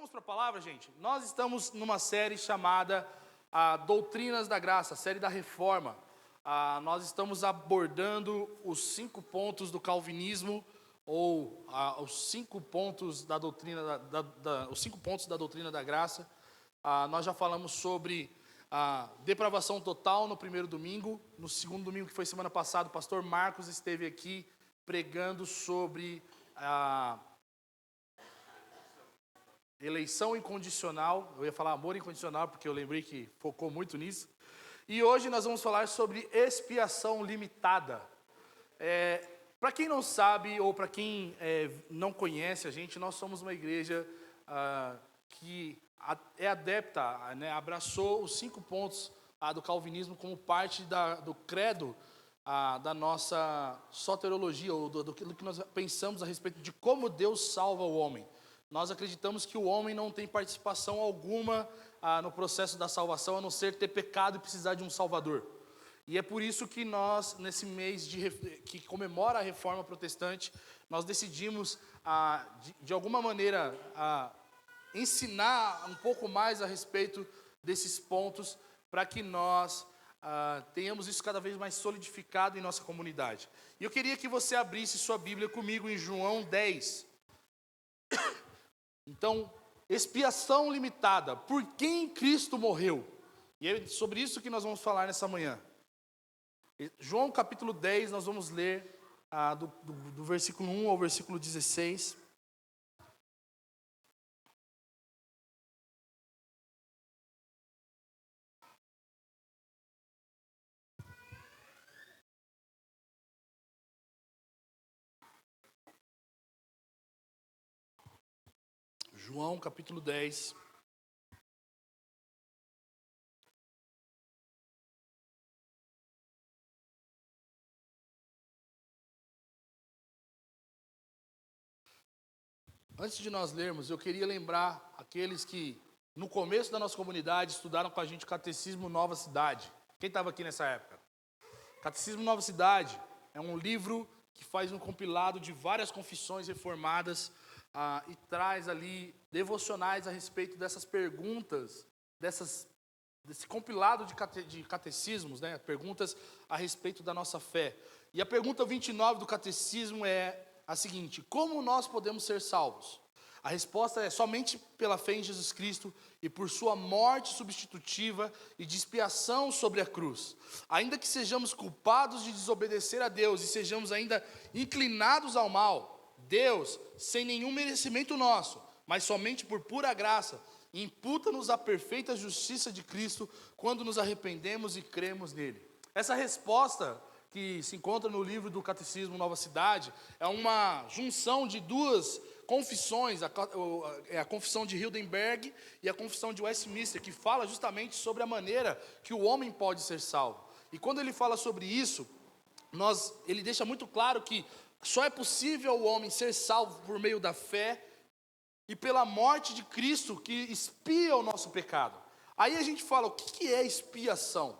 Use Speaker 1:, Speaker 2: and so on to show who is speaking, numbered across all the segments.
Speaker 1: Vamos para a palavra, gente? Nós estamos numa série chamada Doutrinas da Graça, a série da Reforma. Nós estamos abordando os 5 pontos do calvinismo, ou os 5 pontos da doutrina os 5 pontos da doutrina da graça. Nós já falamos sobre a depravação total no primeiro domingo. No segundo domingo, que foi semana passada, o pastor Marcos esteve aqui pregando sobre a eleição incondicional. Eu ia falar amor incondicional, porque eu lembrei que focou muito nisso. E hoje nós vamos falar sobre expiação limitada. Para quem não sabe, ou para quem não conhece a gente, nós somos uma igreja que é adepta, né, abraçou os 5 pontos do calvinismo como parte do credo da nossa soteriologia, ou do que nós pensamos a respeito de como Deus salva o homem. Nós acreditamos que o homem não tem participação alguma no processo da salvação, a não ser ter pecado e precisar de um Salvador. E é por isso que nós, nesse mês que comemora a Reforma Protestante, nós decidimos, de alguma maneira, ensinar um pouco mais a respeito desses pontos, para que nós tenhamos isso cada vez mais solidificado em nossa comunidade. E eu queria que você abrisse sua Bíblia comigo em João 10. Então, expiação limitada. Por quem Cristo morreu? E é sobre isso que nós vamos falar nessa manhã. João capítulo 10, nós vamos ler do versículo 1 ao versículo 16. João capítulo 10. Antes de nós lermos, eu queria lembrar aqueles que, no começo da nossa comunidade, estudaram com a gente o Catecismo Nova Cidade. Quem estava aqui nessa época? Catecismo Nova Cidade é um livro que faz um compilado de várias confissões reformadas e traz ali devocionais a respeito dessas perguntas, desse compilado de catecismos, né? Perguntas a respeito da nossa fé. E a pergunta 29 do catecismo é a seguinte: como nós podemos ser salvos? A resposta é somente pela fé em Jesus Cristo e por sua morte substitutiva e de expiação sobre a cruz. Ainda que sejamos culpados de desobedecer a Deus e sejamos ainda inclinados ao mal, Deus, sem nenhum merecimento nosso, mas somente por pura graça, imputa-nos a perfeita justiça de Cristo quando nos arrependemos e cremos nele. Essa resposta, que se encontra no livro do Catecismo Nova Cidade, é uma junção de 2 confissões, a confissão de Heidelberg e a confissão de Westminster, que fala justamente sobre a maneira que o homem pode ser salvo. E quando ele fala sobre isso, ele deixa muito claro que só é possível o homem ser salvo por meio da fé e pela morte de Cristo, que expia o nosso pecado. Aí a gente fala, o que é expiação?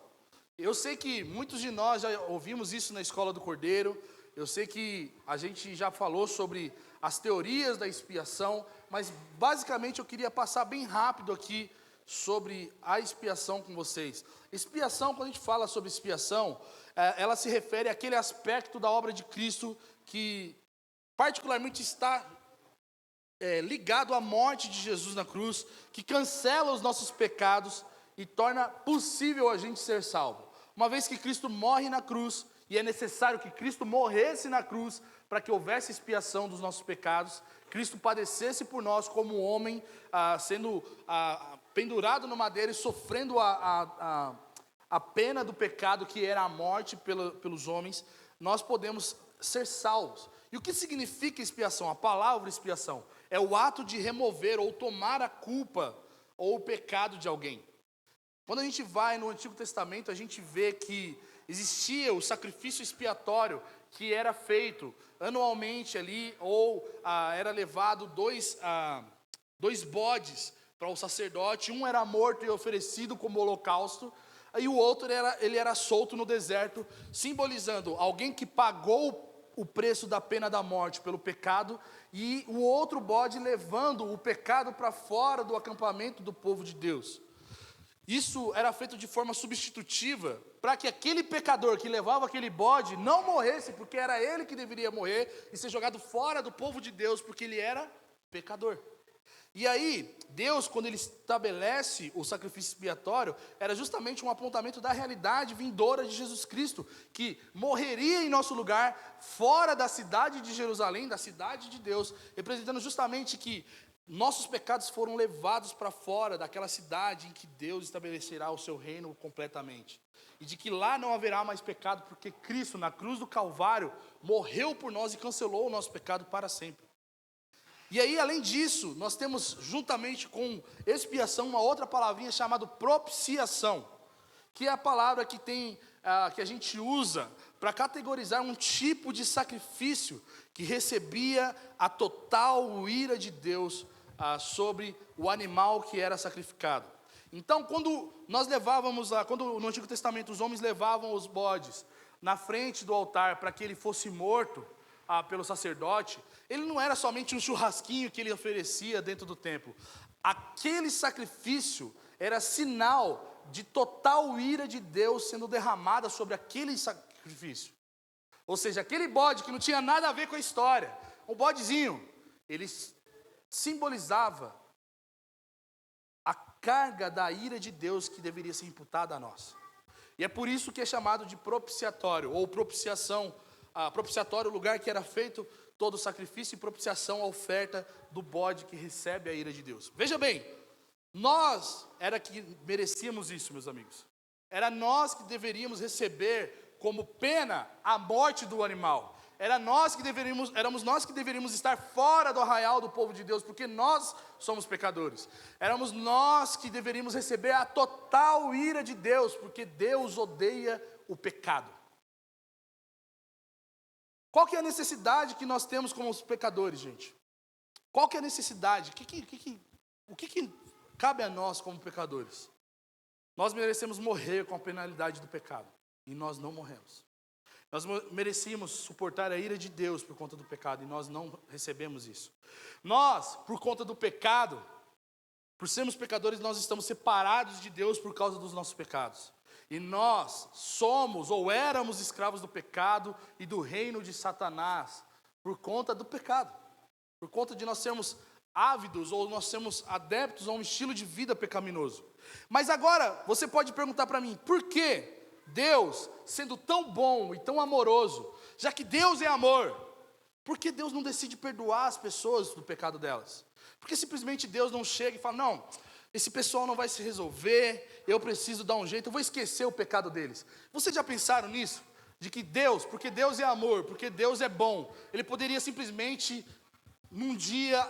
Speaker 1: Eu sei que muitos de nós já ouvimos isso na Escola do Cordeiro, eu sei que a gente já falou sobre as teorias da expiação, mas basicamente eu queria passar bem rápido aqui sobre a expiação com vocês. Expiação, quando a gente fala sobre expiação, ela se refere àquele aspecto da obra de Cristo que particularmente está ligado à morte de Jesus na cruz, que cancela os nossos pecados e torna possível a gente ser salvo. Uma vez que Cristo morre na cruz, e é necessário que Cristo morresse na cruz para que houvesse expiação dos nossos pecados, Cristo padecesse por nós como homem, sendo pendurado no madeiro e sofrendo a pena do pecado, que era a morte pelos homens, nós podemos ser salvos. E o que significa expiação? A palavra expiação é o ato de remover ou tomar a culpa ou o pecado de alguém. Quando a gente vai no Antigo Testamento, a gente vê que existia o sacrifício expiatório que era feito anualmente ali, ou era levado 2 bodes para o sacerdote. Um era morto e oferecido como holocausto, e o outro ele era solto no deserto, simbolizando alguém que pagou o preço da pena da morte pelo pecado, e o outro bode levando o pecado para fora do acampamento do povo de Deus. Isso era feito de forma substitutiva, para que aquele pecador que levava aquele bode não morresse, porque era ele que deveria morrer e ser jogado fora do povo de Deus, porque ele era pecador. E aí, Deus, quando Ele estabelece o sacrifício expiatório, era justamente um apontamento da realidade vindoura de Jesus Cristo, que morreria em nosso lugar, fora da cidade de Jerusalém, da cidade de Deus, representando justamente que nossos pecados foram levados para fora daquela cidade em que Deus estabelecerá o seu reino completamente. E de que lá não haverá mais pecado, porque Cristo, na cruz do Calvário, morreu por nós e cancelou o nosso pecado para sempre. E aí, além disso, nós temos, juntamente com expiação, uma outra palavrinha chamada propiciação, que é a palavra que a gente usa para categorizar um tipo de sacrifício que recebia a total ira de Deus sobre o animal que era sacrificado. Então, quando no Antigo Testamento os homens levavam os bodes na frente do altar para que ele fosse morto pelo sacerdote, ele não era somente um churrasquinho que ele oferecia dentro do templo. Aquele sacrifício era sinal de total ira de Deus sendo derramada sobre aquele sacrifício. Ou seja, aquele bode que não tinha nada a ver com a história, um bodezinho, ele simbolizava a carga da ira de Deus que deveria ser imputada a nós. E é por isso que é chamado de propiciatório, ou propiciação. Propiciatório, o lugar que era feito todo o sacrifício, e propiciação, a oferta do bode que recebe a ira de Deus. Veja bem, nós era que merecíamos isso, meus amigos. Era nós que deveríamos receber como pena a morte do animal. Éramos nós que deveríamos estar fora do arraial do povo de Deus, porque nós somos pecadores. Éramos nós que deveríamos receber a total ira de Deus, porque Deus odeia o pecado. Qual que é a necessidade que nós temos como os pecadores, gente? Qual que é a necessidade? O que cabe a nós como pecadores? Nós merecemos morrer com a penalidade do pecado, e nós não morremos. Nós merecíamos suportar a ira de Deus por conta do pecado, e nós não recebemos isso. Nós, por conta do pecado, por sermos pecadores, nós estamos separados de Deus por causa dos nossos pecados. E nós somos ou éramos escravos do pecado e do reino de Satanás por conta do pecado. Por conta de nós sermos ávidos ou nós sermos adeptos a um estilo de vida pecaminoso. Mas agora, você pode perguntar para mim, por que Deus, sendo tão bom e tão amoroso, já que Deus é amor, por que Deus não decide perdoar as pessoas do pecado delas? Por que simplesmente Deus não chega e fala, não, esse pessoal não vai se resolver, eu preciso dar um jeito, eu vou esquecer o pecado deles. Vocês já pensaram nisso? De que Deus, porque Deus é amor, porque Deus é bom, Ele poderia simplesmente, num dia,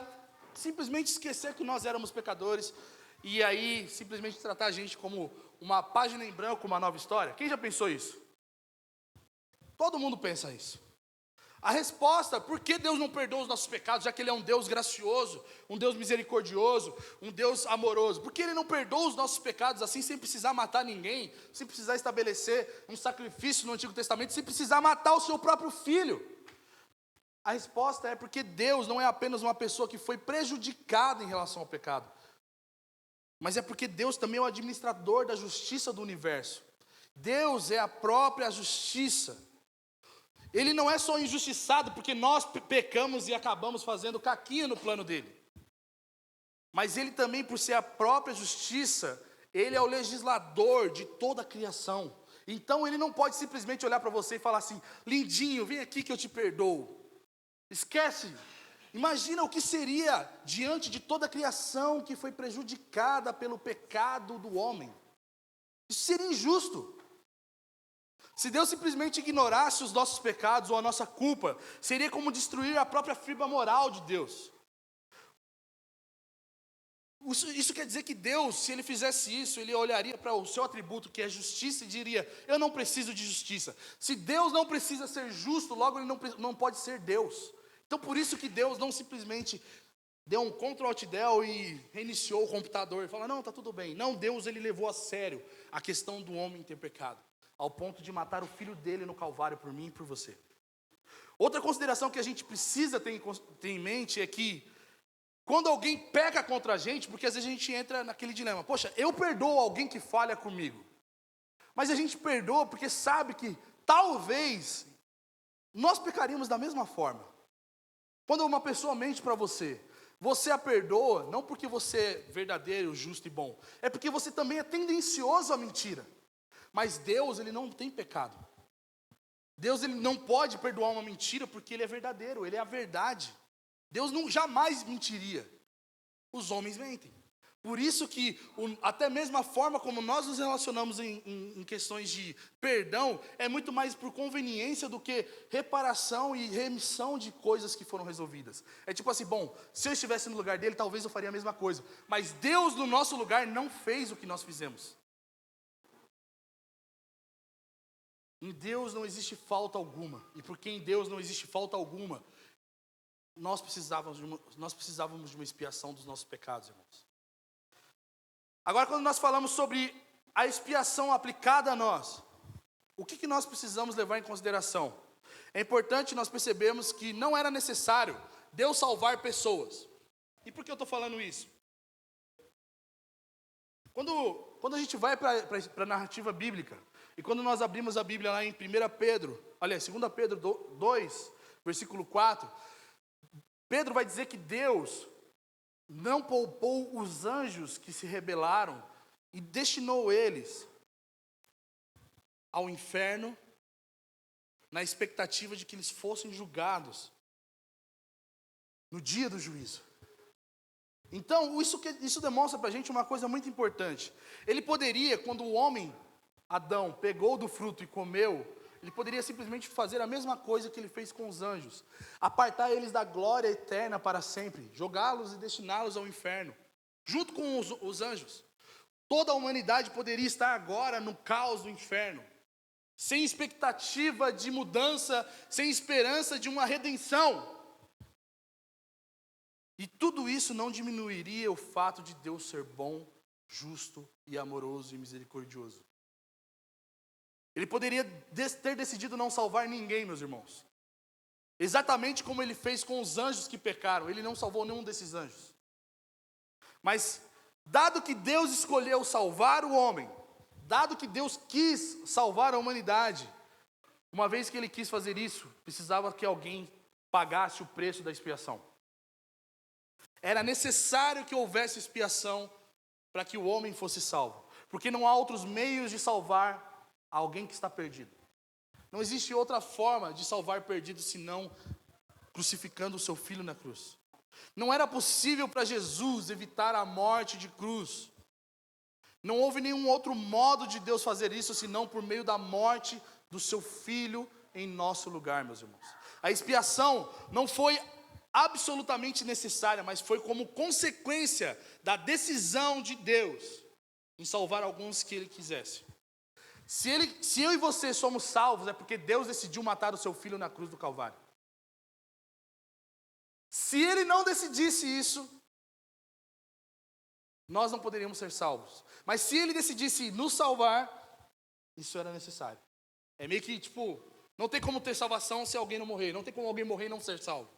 Speaker 1: simplesmente esquecer que nós éramos pecadores, e aí simplesmente tratar a gente como uma página em branco, uma nova história? Quem já pensou isso? Todo mundo pensa isso. A resposta, por que Deus não perdoa os nossos pecados, já que Ele é um Deus gracioso, um Deus misericordioso, um Deus amoroso? Por que Ele não perdoa os nossos pecados assim, sem precisar matar ninguém, sem precisar estabelecer um sacrifício no Antigo Testamento, sem precisar matar o seu próprio filho? A resposta é porque Deus não é apenas uma pessoa que foi prejudicada em relação ao pecado, mas é porque Deus também é o administrador da justiça do universo. Deus é a própria justiça. Ele não é só injustiçado porque nós pecamos e acabamos fazendo caquinha no plano dele. Mas ele também, por ser a própria justiça, ele é o legislador de toda a criação. Então ele não pode simplesmente olhar para você e falar assim, lindinho, vem aqui que eu te perdoo. Esquece. Imagina o que seria diante de toda a criação que foi prejudicada pelo pecado do homem. Isso seria injusto. Se Deus simplesmente ignorasse os nossos pecados ou a nossa culpa, seria como destruir a própria fibra moral de Deus. Isso quer dizer que Deus, se Ele fizesse isso, Ele olharia para o seu atributo, que é justiça, e diria, eu não preciso de justiça. Se Deus não precisa ser justo, logo Ele não pode ser Deus. Então por isso que Deus não simplesmente deu um Ctrl+Alt+Del e reiniciou o computador e falou, não, está tudo bem. Não, Deus Ele levou a sério a questão do homem ter pecado, ao ponto de matar o filho dele no Calvário por mim e por você. Outra consideração que a gente precisa ter em mente é que quando alguém peca contra a gente, porque às vezes a gente entra naquele dilema, poxa, eu perdoo alguém que falha comigo, mas a gente perdoa porque sabe que talvez nós pecaríamos da mesma forma. Quando uma pessoa mente para você, você a perdoa, não porque você é verdadeiro, justo e bom, é porque você também é tendencioso à mentira. Mas Deus, Ele não tem pecado. Deus, Ele não pode perdoar uma mentira porque Ele é verdadeiro, Ele é a verdade. Deus jamais mentiria. Os homens mentem. Por isso que até mesmo a forma como nós nos relacionamos em questões de perdão é muito mais por conveniência do que reparação e remissão de coisas que foram resolvidas. É tipo assim, bom, se eu estivesse no lugar dele, talvez eu faria a mesma coisa. Mas Deus no nosso lugar não fez o que nós fizemos. Em Deus não existe falta alguma. E porque em Deus não existe falta alguma, nós precisávamos de uma expiação dos nossos pecados, irmãos. Agora, quando nós falamos sobre a expiação aplicada a nós, o que nós precisamos levar em consideração? É importante nós percebermos que não era necessário Deus salvar pessoas. E por que eu estou falando isso? Quando a gente vai para a narrativa bíblica, e quando nós abrimos a Bíblia lá em 2 Pedro 2, versículo 4, Pedro vai dizer que Deus não poupou os anjos que se rebelaram e destinou eles ao inferno, na expectativa de que eles fossem julgados no dia do juízo. Então, isso demonstra para a gente uma coisa muito importante. Ele poderia, quando o homem, Adão, pegou do fruto e comeu, ele poderia simplesmente fazer a mesma coisa que ele fez com os anjos, apartar eles da glória eterna para sempre, jogá-los e destiná-los ao inferno, junto com os anjos. Toda a humanidade poderia estar agora no caos do inferno, sem expectativa de mudança, sem esperança de uma redenção. E tudo isso não diminuiria o fato de Deus ser bom, justo e amoroso e misericordioso. Ele poderia ter decidido não salvar ninguém, meus irmãos. Exatamente como ele fez com os anjos que pecaram. Ele não salvou nenhum desses anjos. Mas, dado que Deus escolheu salvar o homem, dado que Deus quis salvar a humanidade, uma vez que ele quis fazer isso, precisava que alguém pagasse o preço da expiação. Era necessário que houvesse expiação para que o homem fosse salvo. Porque não há outros meios de salvar alguém que está perdido. Não existe outra forma de salvar perdido senão crucificando o seu filho na cruz. Não era possível para Jesus evitar a morte de cruz. Não houve nenhum outro modo de Deus fazer isso senão por meio da morte do seu filho em nosso lugar, meus irmãos. A expiação não foi absolutamente necessária, mas foi como consequência da decisão de Deus em salvar alguns que ele quisesse. Se eu e você somos salvos, é porque Deus decidiu matar o seu filho na cruz do Calvário. Se ele não decidisse isso, nós não poderíamos ser salvos. Mas se ele decidisse nos salvar, isso era necessário. É meio que, não tem como ter salvação se alguém não morrer. Não tem como alguém morrer e não ser salvo.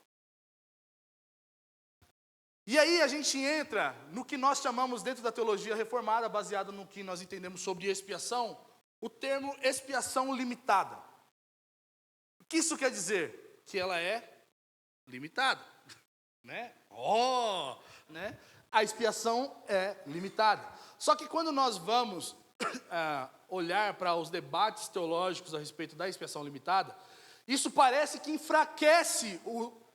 Speaker 1: E aí a gente entra no que nós chamamos dentro da teologia reformada, baseado no que nós entendemos sobre expiação, o termo expiação limitada. O que isso quer dizer? Que ela é limitada, né? A expiação é limitada. Só que quando nós vamos olhar para os debates teológicos a respeito da expiação limitada, isso parece que enfraquece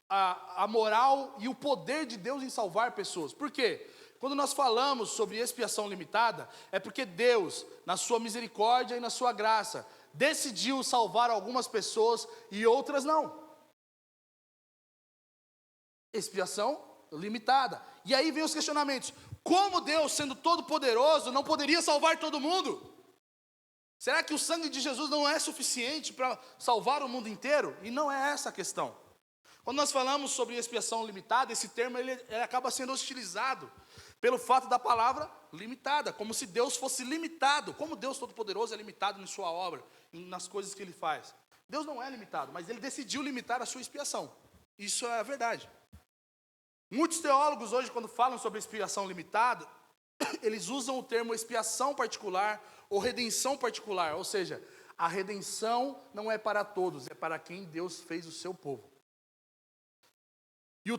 Speaker 1: a moral e o poder de Deus em salvar pessoas. Por quê? Quando nós falamos sobre expiação limitada, é porque Deus, na sua misericórdia e na sua graça, decidiu salvar algumas pessoas e outras não. Expiação limitada. E aí vem os questionamentos. Como Deus, sendo todo-poderoso, não poderia salvar todo mundo? Será que o sangue de Jesus não é suficiente para salvar o mundo inteiro? E não é essa a questão. Quando nós falamos sobre expiação limitada, esse termo ele acaba sendo hostilizado pelo fato da palavra limitada, como se Deus fosse limitado, como Deus Todo-Poderoso é limitado em sua obra, nas coisas que Ele faz. Deus não é limitado, mas ele decidiu limitar a sua expiação. Isso é a verdade. Muitos teólogos hoje, quando falam sobre expiação limitada, eles usam o termo expiação particular ou redenção particular. Ou seja, a redenção não é para todos, é para quem Deus fez o seu povo. E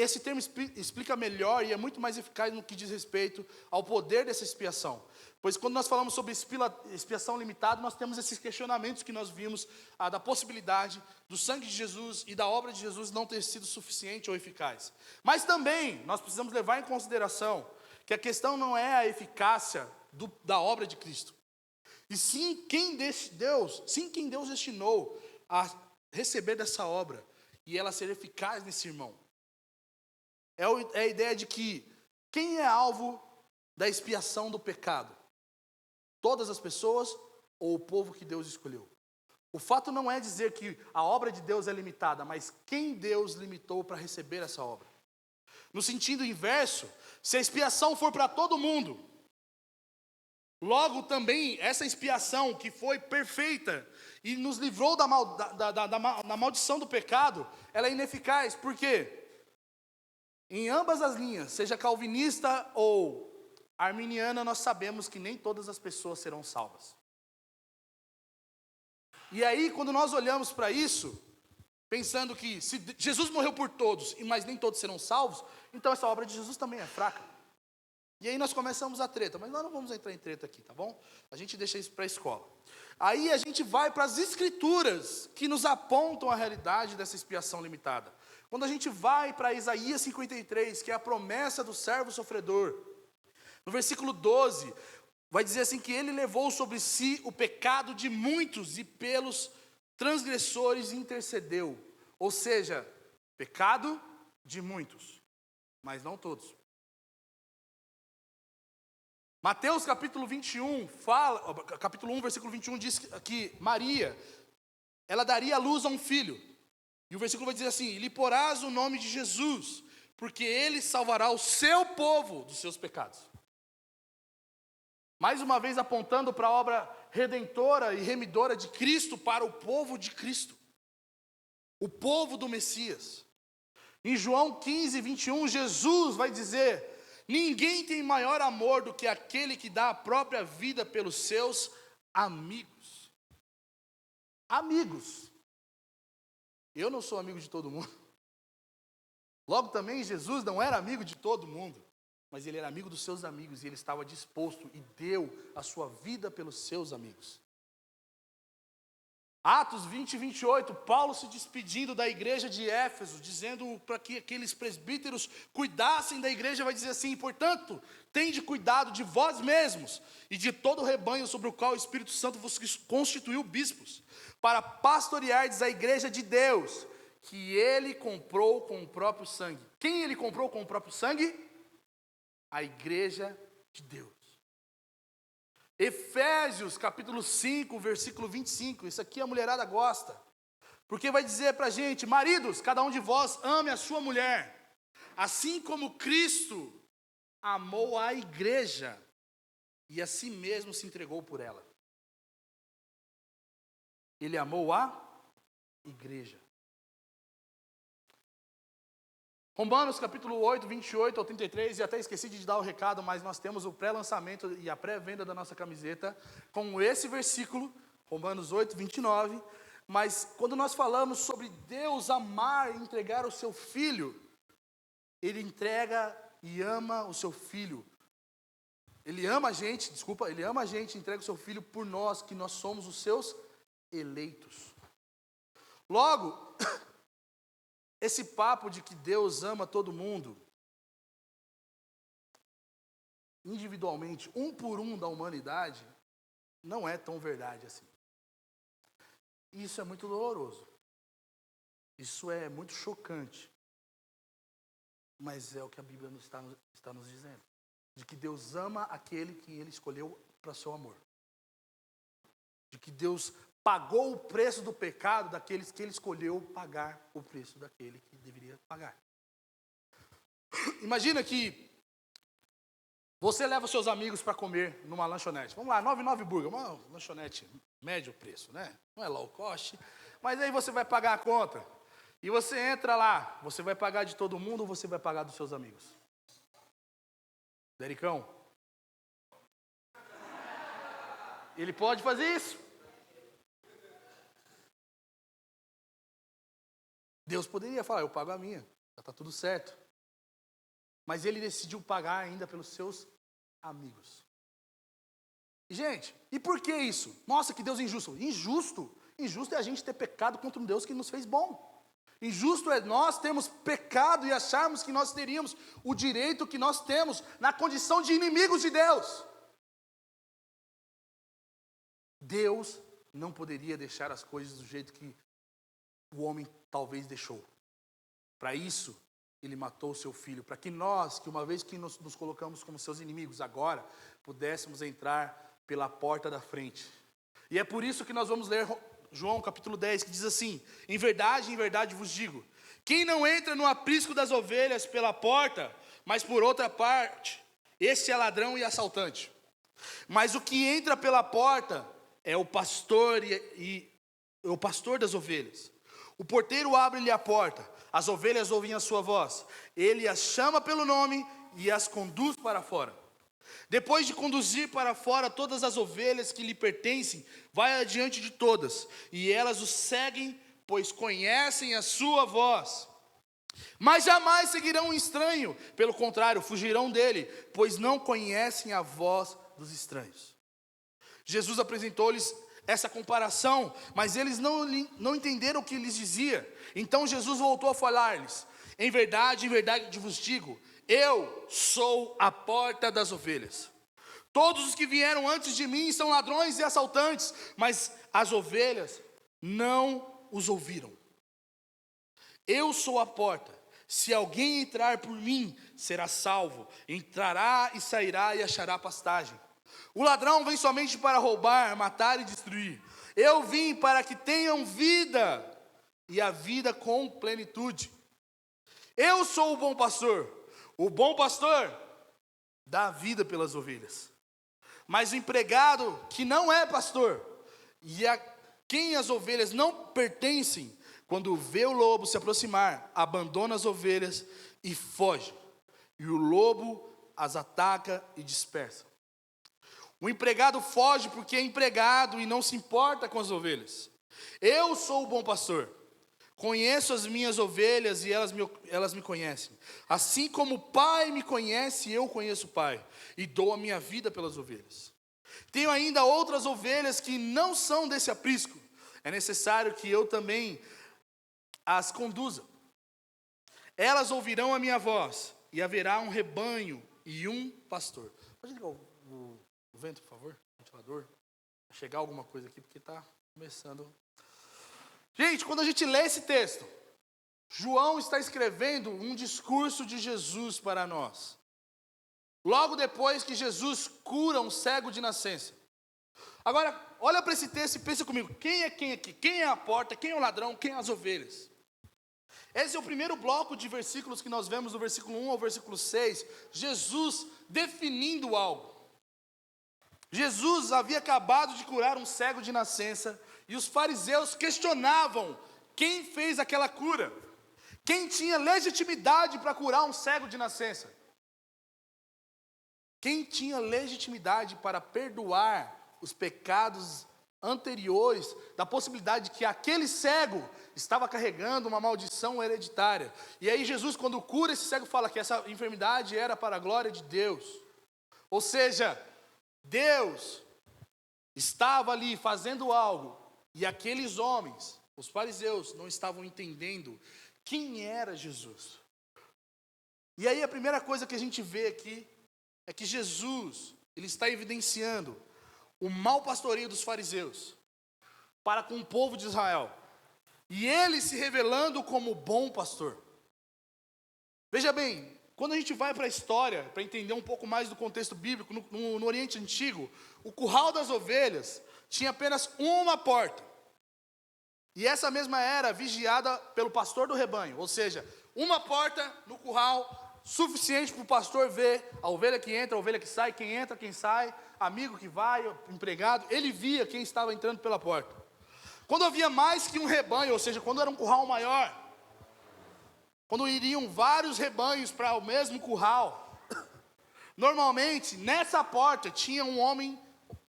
Speaker 1: esse termo explica melhor e é muito mais eficaz no que diz respeito ao poder dessa expiação. Pois quando nós falamos sobre expiação limitada, nós temos esses questionamentos que nós vimos, da possibilidade do sangue de Jesus e da obra de Jesus não ter sido suficiente ou eficaz. Mas também nós precisamos levar em consideração que a questão não é a eficácia da obra de Cristo, e sim quem Deus destinou a receber dessa obra e ela ser eficaz nesse irmão. É a ideia de que quem é alvo da expiação do pecado? Todas as pessoas ou o povo que Deus escolheu? O fato não é dizer que a obra de Deus é limitada, mas quem Deus limitou para receber essa obra. No sentido inverso, se a expiação for para todo mundo, logo também essa expiação que foi perfeita e nos livrou da maldição do pecado, ela é ineficaz. Por quê? Em ambas as linhas, seja calvinista ou arminiana, nós sabemos que nem todas as pessoas serão salvas. E aí, quando nós olhamos para isso, pensando que se Jesus morreu por todos, mas nem todos serão salvos, então essa obra de Jesus também é fraca. E aí nós começamos a treta, mas nós não vamos entrar em treta aqui, tá bom? A gente deixa isso para a escola. Aí a gente vai para as escrituras que nos apontam a realidade dessa expiação limitada. Quando a gente vai para Isaías 53, que é a promessa do servo sofredor, no versículo 12, vai dizer assim que ele levou sobre si o pecado de muitos e pelos transgressores intercedeu. Ou seja, pecado de muitos, mas não todos. Mateus capítulo 21, capítulo 1, versículo 21, diz que Maria, ela daria à luz a um filho. E o versículo vai dizer assim: e lhe porás o nome de Jesus, porque ele salvará o seu povo dos seus pecados. Mais uma vez apontando para a obra redentora e remidora de Cristo para o povo de Cristo. O povo do Messias. Em João 15, 21, Jesus vai dizer: ninguém tem maior amor do que aquele que dá a própria vida pelos seus amigos. Amigos. Eu não sou amigo de todo mundo. Logo também Jesus não era amigo de todo mundo, mas ele era amigo dos seus amigos e ele estava disposto e deu a sua vida pelos seus amigos. Atos 20 e 28, Paulo se despedindo da igreja de Éfeso, dizendo para que aqueles presbíteros cuidassem da igreja, vai dizer assim: portanto, tende cuidado de vós mesmos e de todo o rebanho sobre o qual o Espírito Santo vos constituiu bispos, para pastoreardes a igreja de Deus, que ele comprou com o próprio sangue. Quem ele comprou com o próprio sangue? A igreja de Deus. Efésios capítulo 5, versículo 25, isso aqui a mulherada gosta, porque vai dizer para a gente: maridos, cada um de vós ame a sua mulher, assim como Cristo amou a igreja, e a si mesmo se entregou por ela. Ele amou a igreja. Romanos capítulo 8, 28 ao 33, e até esqueci de dar o recado, mas nós temos o pré-lançamento e a pré-venda da nossa camiseta com esse versículo, Romanos 8, 29, mas quando nós falamos sobre Deus amar e entregar o seu Filho, Ele entrega e ama o seu Filho. Ele ama a gente, entrega o seu Filho por nós, que nós somos os seus eleitos. Logo, esse papo de que Deus ama todo mundo, individualmente, um por um da humanidade, não é tão verdade assim. Isso é muito doloroso. Isso é muito chocante. Mas é o que a Bíblia está nos dizendo. De que Deus ama aquele que Ele escolheu para seu amor. De que Deus pagou o preço do pecado daqueles que Ele escolheu pagar o preço daquele que deveria pagar. Imagina que Você leva seus amigos para comer numa lanchonete. Vamos lá, 99 Burger, uma lanchonete médio preço, né? Não é low cost. Mas aí você vai pagar a conta. E você entra lá, você vai pagar de todo mundo ou você vai pagar dos seus amigos? Dericão? Ele pode fazer isso. Deus poderia falar, eu pago a minha, já está tudo certo. Mas ele decidiu pagar ainda pelos seus amigos. E, gente, e por que isso? Nossa, que Deus injusto. Injusto é a gente ter pecado contra um Deus que nos fez bom. Injusto é nós termos pecado e acharmos que nós teríamos o direito que nós temos na condição de inimigos de Deus. Deus não poderia deixar as coisas do jeito que o homem talvez deixou. Para isso, ele matou o seu filho, para que nós, que uma vez que nos colocamos como seus inimigos, agora pudéssemos entrar pela porta da frente. E é por isso que nós vamos ler João capítulo 10, que diz assim: em verdade vos digo, quem não entra no aprisco das ovelhas pela porta, mas por outra parte, esse é ladrão e assaltante. Mas o que entra pela porta é o pastor e o pastor das ovelhas. O porteiro abre-lhe a porta, as ovelhas ouvem a sua voz, ele as chama pelo nome e as conduz para fora. Depois de conduzir para fora todas as ovelhas que lhe pertencem, vai adiante de todas, e elas o seguem, pois conhecem a sua voz. Mas jamais seguirão um estranho, pelo contrário, fugirão dele, pois não conhecem a voz dos estranhos. Jesus apresentou-lhes essa comparação, mas eles não entenderam o que lhes dizia. Então Jesus voltou a falar-lhes: em verdade vos digo, eu sou a porta das ovelhas. Todos os que vieram antes de mim são ladrões e assaltantes, mas as ovelhas não os ouviram. Eu sou a porta. Se alguém entrar por mim, será salvo. Entrará e sairá e achará pastagem. O ladrão vem somente para roubar, matar e destruir. Eu vim para que tenham vida, e a vida com plenitude. Eu sou o bom pastor. O bom pastor dá vida pelas ovelhas. Mas o empregado que não é pastor, e a quem as ovelhas não pertencem, quando vê o lobo se aproximar, abandona as ovelhas e foge. E o lobo as ataca e dispersa. O empregado foge porque é empregado e não se importa com as ovelhas. Eu sou o bom pastor. Conheço as minhas ovelhas e elas me conhecem. Assim como o Pai me conhece, eu conheço o Pai. E dou a minha vida pelas ovelhas. Tenho ainda outras ovelhas que não são desse aprisco. É necessário que eu também as conduza. Elas ouvirão a minha voz. E haverá um rebanho e um pastor. Pode ligar o vento, por favor? Ventilador. Vai chegar alguma coisa aqui, porque está começando. Gente, quando a gente lê esse texto, João está escrevendo um discurso de Jesus para nós. Logo depois que Jesus cura um cego de nascença. Agora, olha para esse texto e pensa comigo. Quem é quem aqui? Quem é a porta? Quem é o ladrão? Quem é as ovelhas? Esse é o primeiro bloco de versículos que nós vemos do versículo 1 ao versículo 6. Jesus definindo algo. Jesus havia acabado de curar um cego de nascença. E os fariseus questionavam quem fez aquela cura. Quem tinha legitimidade para curar um cego de nascença? Quem tinha legitimidade para perdoar os pecados anteriores, da possibilidade de que aquele cego estava carregando uma maldição hereditária. E aí Jesus, quando cura esse cego, fala que essa enfermidade era para a glória de Deus. Ou seja, Deus estava ali fazendo algo, e aqueles homens, os fariseus, não estavam entendendo quem era Jesus. E aí a primeira coisa que a gente vê aqui é que Jesus, ele está evidenciando o mau pastoreio dos fariseus para com o povo de Israel. E ele se revelando como bom pastor. Veja bem, quando a gente vai para a história, para entender um pouco mais do contexto bíblico, no Oriente Antigo, o curral das ovelhas tinha apenas uma porta. E essa mesma era vigiada pelo pastor do rebanho. Ou seja, uma porta no curral suficiente para o pastor ver a ovelha que entra, a ovelha que sai, quem entra, quem sai, amigo que vai, empregado. Ele via quem estava entrando pela porta. Quando havia mais que um rebanho, ou seja, quando era um curral maior, quando iriam vários rebanhos para o mesmo curral, normalmente nessa porta tinha um homem,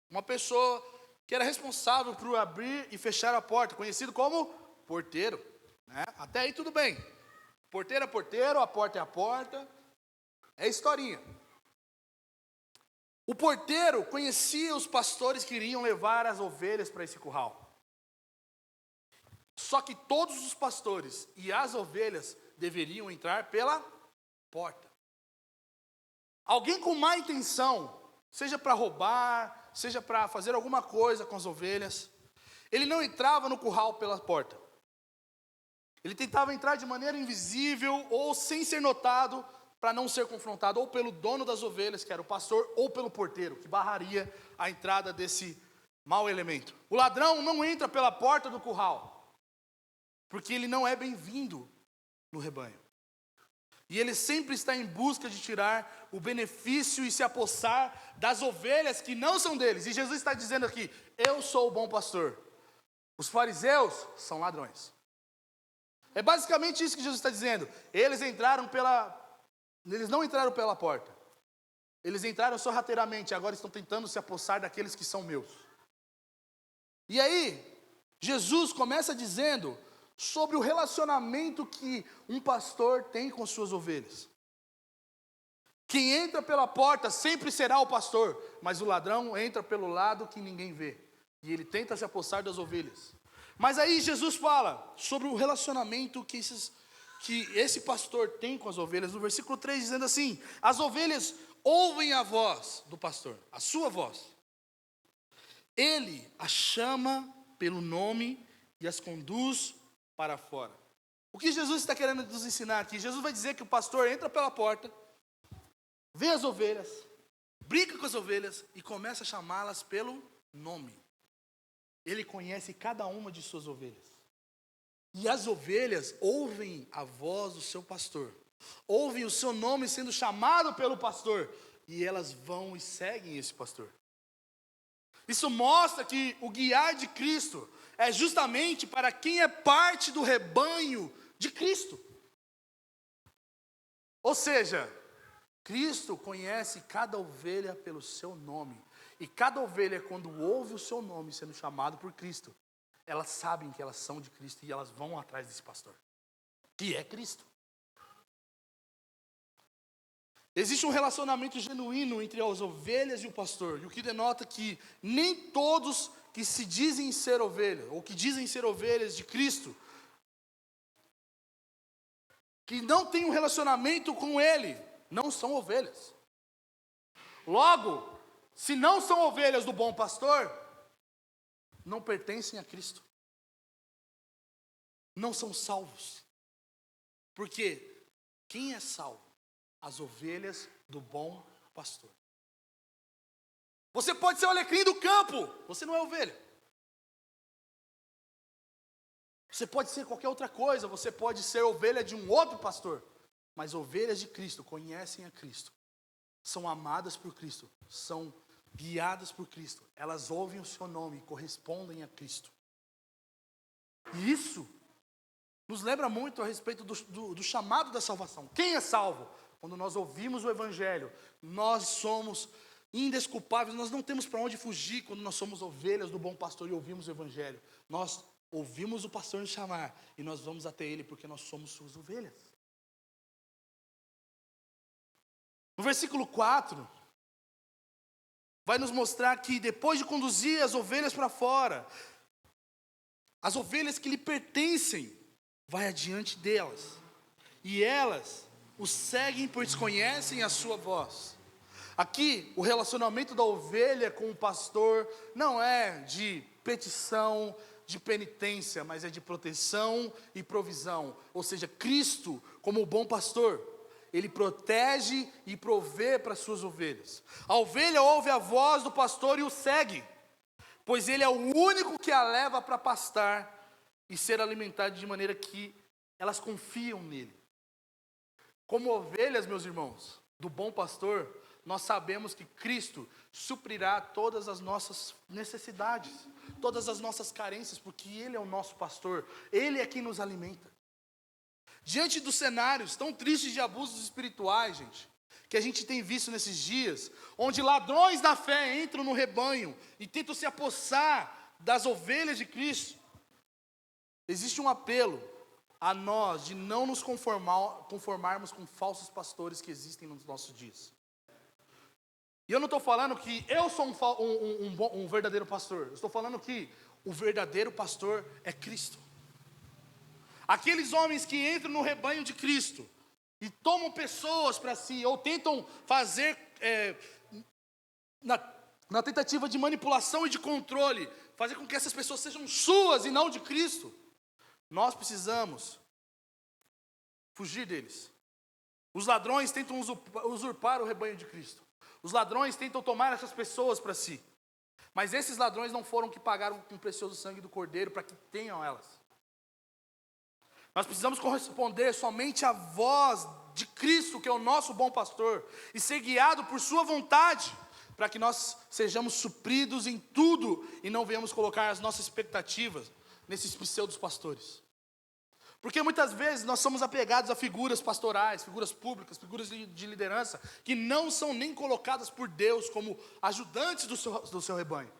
Speaker 1: uma pessoa que era responsável por abrir e fechar a porta, conhecido como porteiro, né? Até aí tudo bem. Porteiro é porteiro, a porta é a porta, é historinha. O porteiro conhecia os pastores que iriam levar as ovelhas para esse curral. Só que todos os pastores e as ovelhas deveriam entrar pela porta. Alguém com má intenção, seja para roubar, seja para fazer alguma coisa com as ovelhas, ele não entrava no curral pela porta. Ele tentava entrar de maneira invisível ou sem ser notado, para não ser confrontado ou pelo dono das ovelhas, que era o pastor, ou pelo porteiro, que barraria a entrada desse mau elemento. O ladrão não entra pela porta do curral, porque ele não é bem-vindo no rebanho. E ele sempre está em busca de tirar o benefício e se apossar das ovelhas que não são deles. E Jesus está dizendo aqui: eu sou o bom pastor. Os fariseus são ladrões. É basicamente isso que Jesus está dizendo. Eles não entraram pela porta. Eles entraram sorrateiramente, agora estão tentando se apossar daqueles que são meus. E aí, Jesus começa dizendo sobre o relacionamento que um pastor tem com suas ovelhas. Quem entra pela porta sempre será o pastor, mas o ladrão entra pelo lado que ninguém vê, e ele tenta se apossar das ovelhas. Mas aí Jesus fala sobre o relacionamento que esse pastor tem com as ovelhas, no versículo 3, dizendo assim: as ovelhas ouvem a voz do pastor, a sua voz. Ele as chama pelo nome e as conduz para fora. O que Jesus está querendo nos ensinar aqui? Jesus vai dizer que o pastor entra pela porta, vê as ovelhas, brinca com as ovelhas e começa a chamá-las pelo nome. Ele conhece cada uma de suas ovelhas. E as ovelhas ouvem a voz do seu pastor, ouvem o seu nome sendo chamado pelo pastor, e elas vão e seguem esse pastor. Isso mostra que o guiar de Cristo é justamente para quem é parte do rebanho de Cristo. Ou seja, Cristo conhece cada ovelha pelo seu nome. E cada ovelha, quando ouve o seu nome sendo chamado por Cristo, elas sabem que elas são de Cristo e elas vão atrás desse pastor, que é Cristo. Existe um relacionamento genuíno entre as ovelhas e o pastor, e o que denota que nem todos que se dizem ser ovelhas, ou que dizem ser ovelhas de Cristo, que não têm um relacionamento com Ele, não são ovelhas. Logo, se não são ovelhas do bom pastor, não pertencem a Cristo. Não são salvos. Porque quem é salvo? As ovelhas do bom pastor. Você pode ser o alecrim do campo, você não é ovelha. Você pode ser qualquer outra coisa, você pode ser ovelha de um outro pastor. Mas ovelhas de Cristo conhecem a Cristo, são amadas por Cristo, são guiadas por Cristo. Elas ouvem o seu nome e correspondem a Cristo. E isso nos lembra muito a respeito do chamado da salvação. Quem é salvo? Quando nós ouvimos o Evangelho, nós somos indesculpáveis, nós não temos para onde fugir quando nós somos ovelhas do bom pastor e ouvimos o Evangelho. Nós ouvimos o pastor nos chamar e nós vamos até ele porque nós somos suas ovelhas. No versículo 4, vai nos mostrar que depois de conduzir as ovelhas para fora, as ovelhas que lhe pertencem, vai adiante delas. E elas o seguem, pois conhecem a sua voz. Aqui, o relacionamento da ovelha com o pastor não é de petição, de penitência, mas é de proteção e provisão. Ou seja, Cristo, como o bom pastor, Ele protege e provê para as suas ovelhas. A ovelha ouve a voz do pastor e o segue, pois ele é o único que a leva para pastar e ser alimentada de maneira que elas confiam nele. Como ovelhas, meus irmãos, do bom pastor, nós sabemos que Cristo suprirá todas as nossas necessidades, todas as nossas carências, porque Ele é o nosso pastor, Ele é quem nos alimenta. Diante dos cenários tão tristes de abusos espirituais, gente, que a gente tem visto nesses dias, onde ladrões da fé entram no rebanho e tentam se apossar das ovelhas de Cristo, existe um apelo a nós de não nos conformarmos com falsos pastores que existem nos nossos dias. E eu não estou falando que eu sou um verdadeiro pastor, eu estou falando que o verdadeiro pastor é Cristo. Aqueles homens que entram no rebanho de Cristo e tomam pessoas para si, ou tentam fazer, na tentativa de manipulação e de controle, fazer com que essas pessoas sejam suas e não de Cristo, nós precisamos fugir deles. Os ladrões tentam usurpar o rebanho de Cristo. Os ladrões tentam tomar essas pessoas para si. Mas esses ladrões não foram que pagaram com o precioso sangue do Cordeiro para que tenham elas. Nós precisamos corresponder somente à voz de Cristo, que é o nosso bom pastor, e ser guiado por sua vontade, para que nós sejamos supridos em tudo e não venhamos colocar as nossas expectativas nesses pseudos pastores. Porque muitas vezes nós somos apegados a figuras pastorais, figuras públicas, figuras de liderança, que não são nem colocadas por Deus como ajudantes do seu rebanho.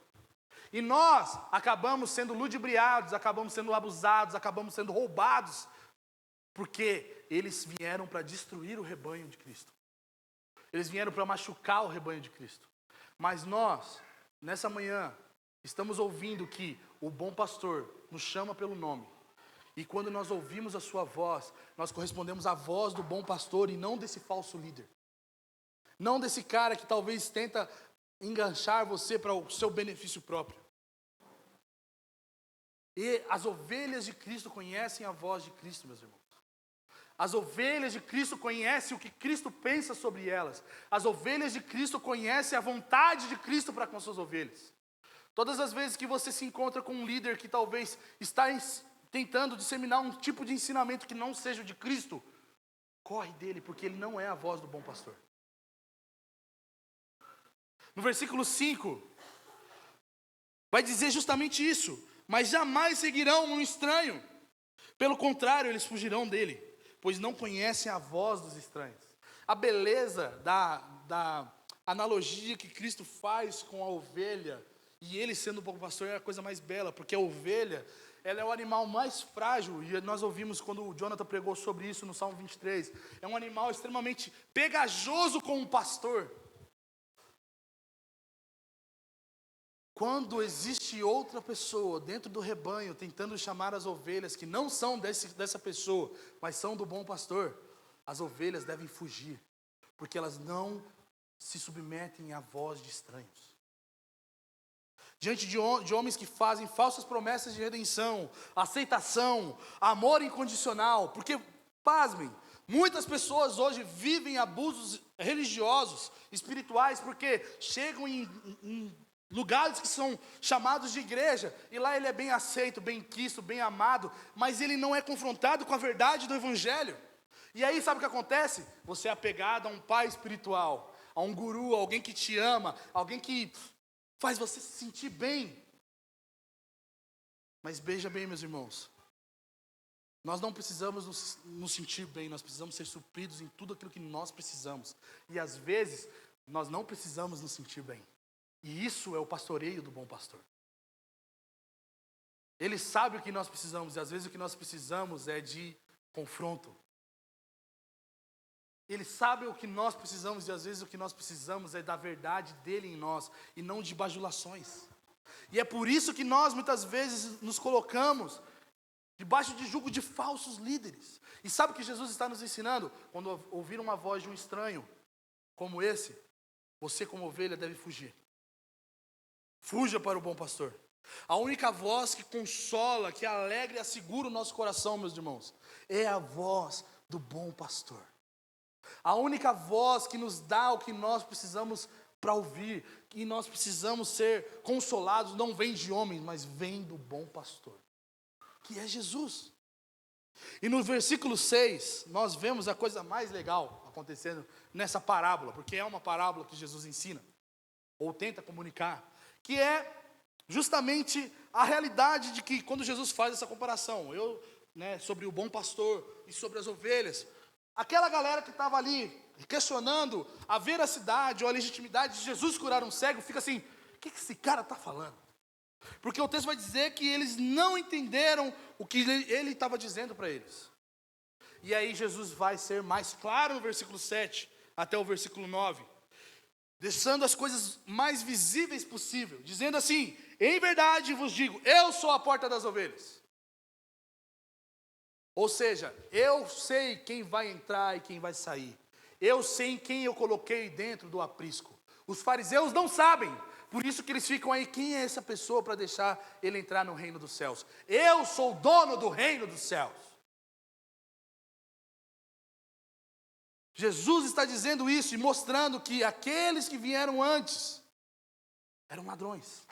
Speaker 1: E nós acabamos sendo ludibriados, acabamos sendo abusados, acabamos sendo roubados, porque eles vieram para destruir o rebanho de Cristo. Eles vieram para machucar o rebanho de Cristo. Mas nós, nessa manhã, estamos ouvindo que o bom pastor nos chama pelo nome. E quando nós ouvimos a sua voz, nós correspondemos à voz do bom pastor e não desse falso líder. Não desse cara que talvez tenta enganchar você para o seu benefício próprio. E as ovelhas de Cristo conhecem a voz de Cristo, meus irmãos. As ovelhas de Cristo conhecem o que Cristo pensa sobre elas. As ovelhas de Cristo conhecem a vontade de Cristo para com as suas ovelhas. Todas as vezes que você se encontra com um líder que talvez está tentando disseminar um tipo de ensinamento que não seja o de Cristo, corre dele, porque ele não é a voz do bom pastor. No versículo 5, vai dizer justamente isso. Mas jamais seguirão um estranho. Pelo contrário, eles fugirão dele, pois não conhecem a voz dos estranhos. A beleza da analogia que Cristo faz com a ovelha, e ele sendo o bom pastor, é a coisa mais bela, porque a ovelha, ela é o animal mais frágil, e nós ouvimos quando o Jonathan pregou sobre isso no Salmo 23, é um animal extremamente pegajoso com um pastor. Quando existe outra pessoa dentro do rebanho tentando chamar as ovelhas que não são dessa pessoa, mas são do bom pastor, as ovelhas devem fugir, porque elas não se submetem à voz de estranhos. Diante de homens que fazem falsas promessas de redenção, aceitação, amor incondicional, porque, pasmem, muitas pessoas hoje vivem abusos religiosos, espirituais, porque chegam em lugares que são chamados de igreja, e lá ele é bem aceito, bem quisto, bem amado, mas ele não é confrontado com a verdade do evangelho. E aí sabe o que acontece? Você é apegado a um pai espiritual, a um guru, a alguém que te ama, alguém que faz você se sentir bem. Mas veja bem, meus irmãos, nós não precisamos nos sentir bem, nós precisamos ser supridos em tudo aquilo que nós precisamos. E às vezes, nós não precisamos nos sentir bem. E isso é o pastoreio do bom pastor. Ele sabe o que nós precisamos, e às vezes o que nós precisamos é de confronto. Ele sabe o que nós precisamos, e às vezes o que nós precisamos é da verdade dele em nós, e não de bajulações. E é por isso que nós muitas vezes nos colocamos debaixo de jugo de falsos líderes. E sabe o que Jesus está nos ensinando? Quando ouvir uma voz de um estranho como esse, você como ovelha deve fugir. Fuja para o bom pastor. A única voz que consola, que alegra e assegura o nosso coração, meus irmãos, é a voz do bom pastor. A única voz que nos dá o que nós precisamos para ouvir, que nós precisamos ser consolados, não vem de homens, mas vem do bom pastor, que é Jesus. E no versículo 6, nós vemos a coisa mais legal acontecendo nessa parábola, porque é uma parábola que Jesus ensina, ou tenta comunicar, que é justamente a realidade de que quando Jesus faz essa comparação, sobre o bom pastor e sobre as ovelhas, aquela galera que estava ali questionando a veracidade ou a legitimidade de Jesus curar um cego, fica assim, o que esse cara está falando? Porque o texto vai dizer que eles não entenderam o que ele estava dizendo para eles. E aí Jesus vai ser mais claro no versículo 7 até o versículo 9, deixando as coisas mais visíveis possível, dizendo assim: em verdade vos digo, eu sou a porta das ovelhas. Ou seja, eu sei quem vai entrar e quem vai sair. Eu sei em quem eu coloquei dentro do aprisco. Os fariseus não sabem. Por isso que eles ficam aí, quem é essa pessoa para deixar ele entrar no reino dos céus? Eu sou o dono do reino dos céus. Jesus está dizendo isso e mostrando que aqueles que vieram antes eram ladrões.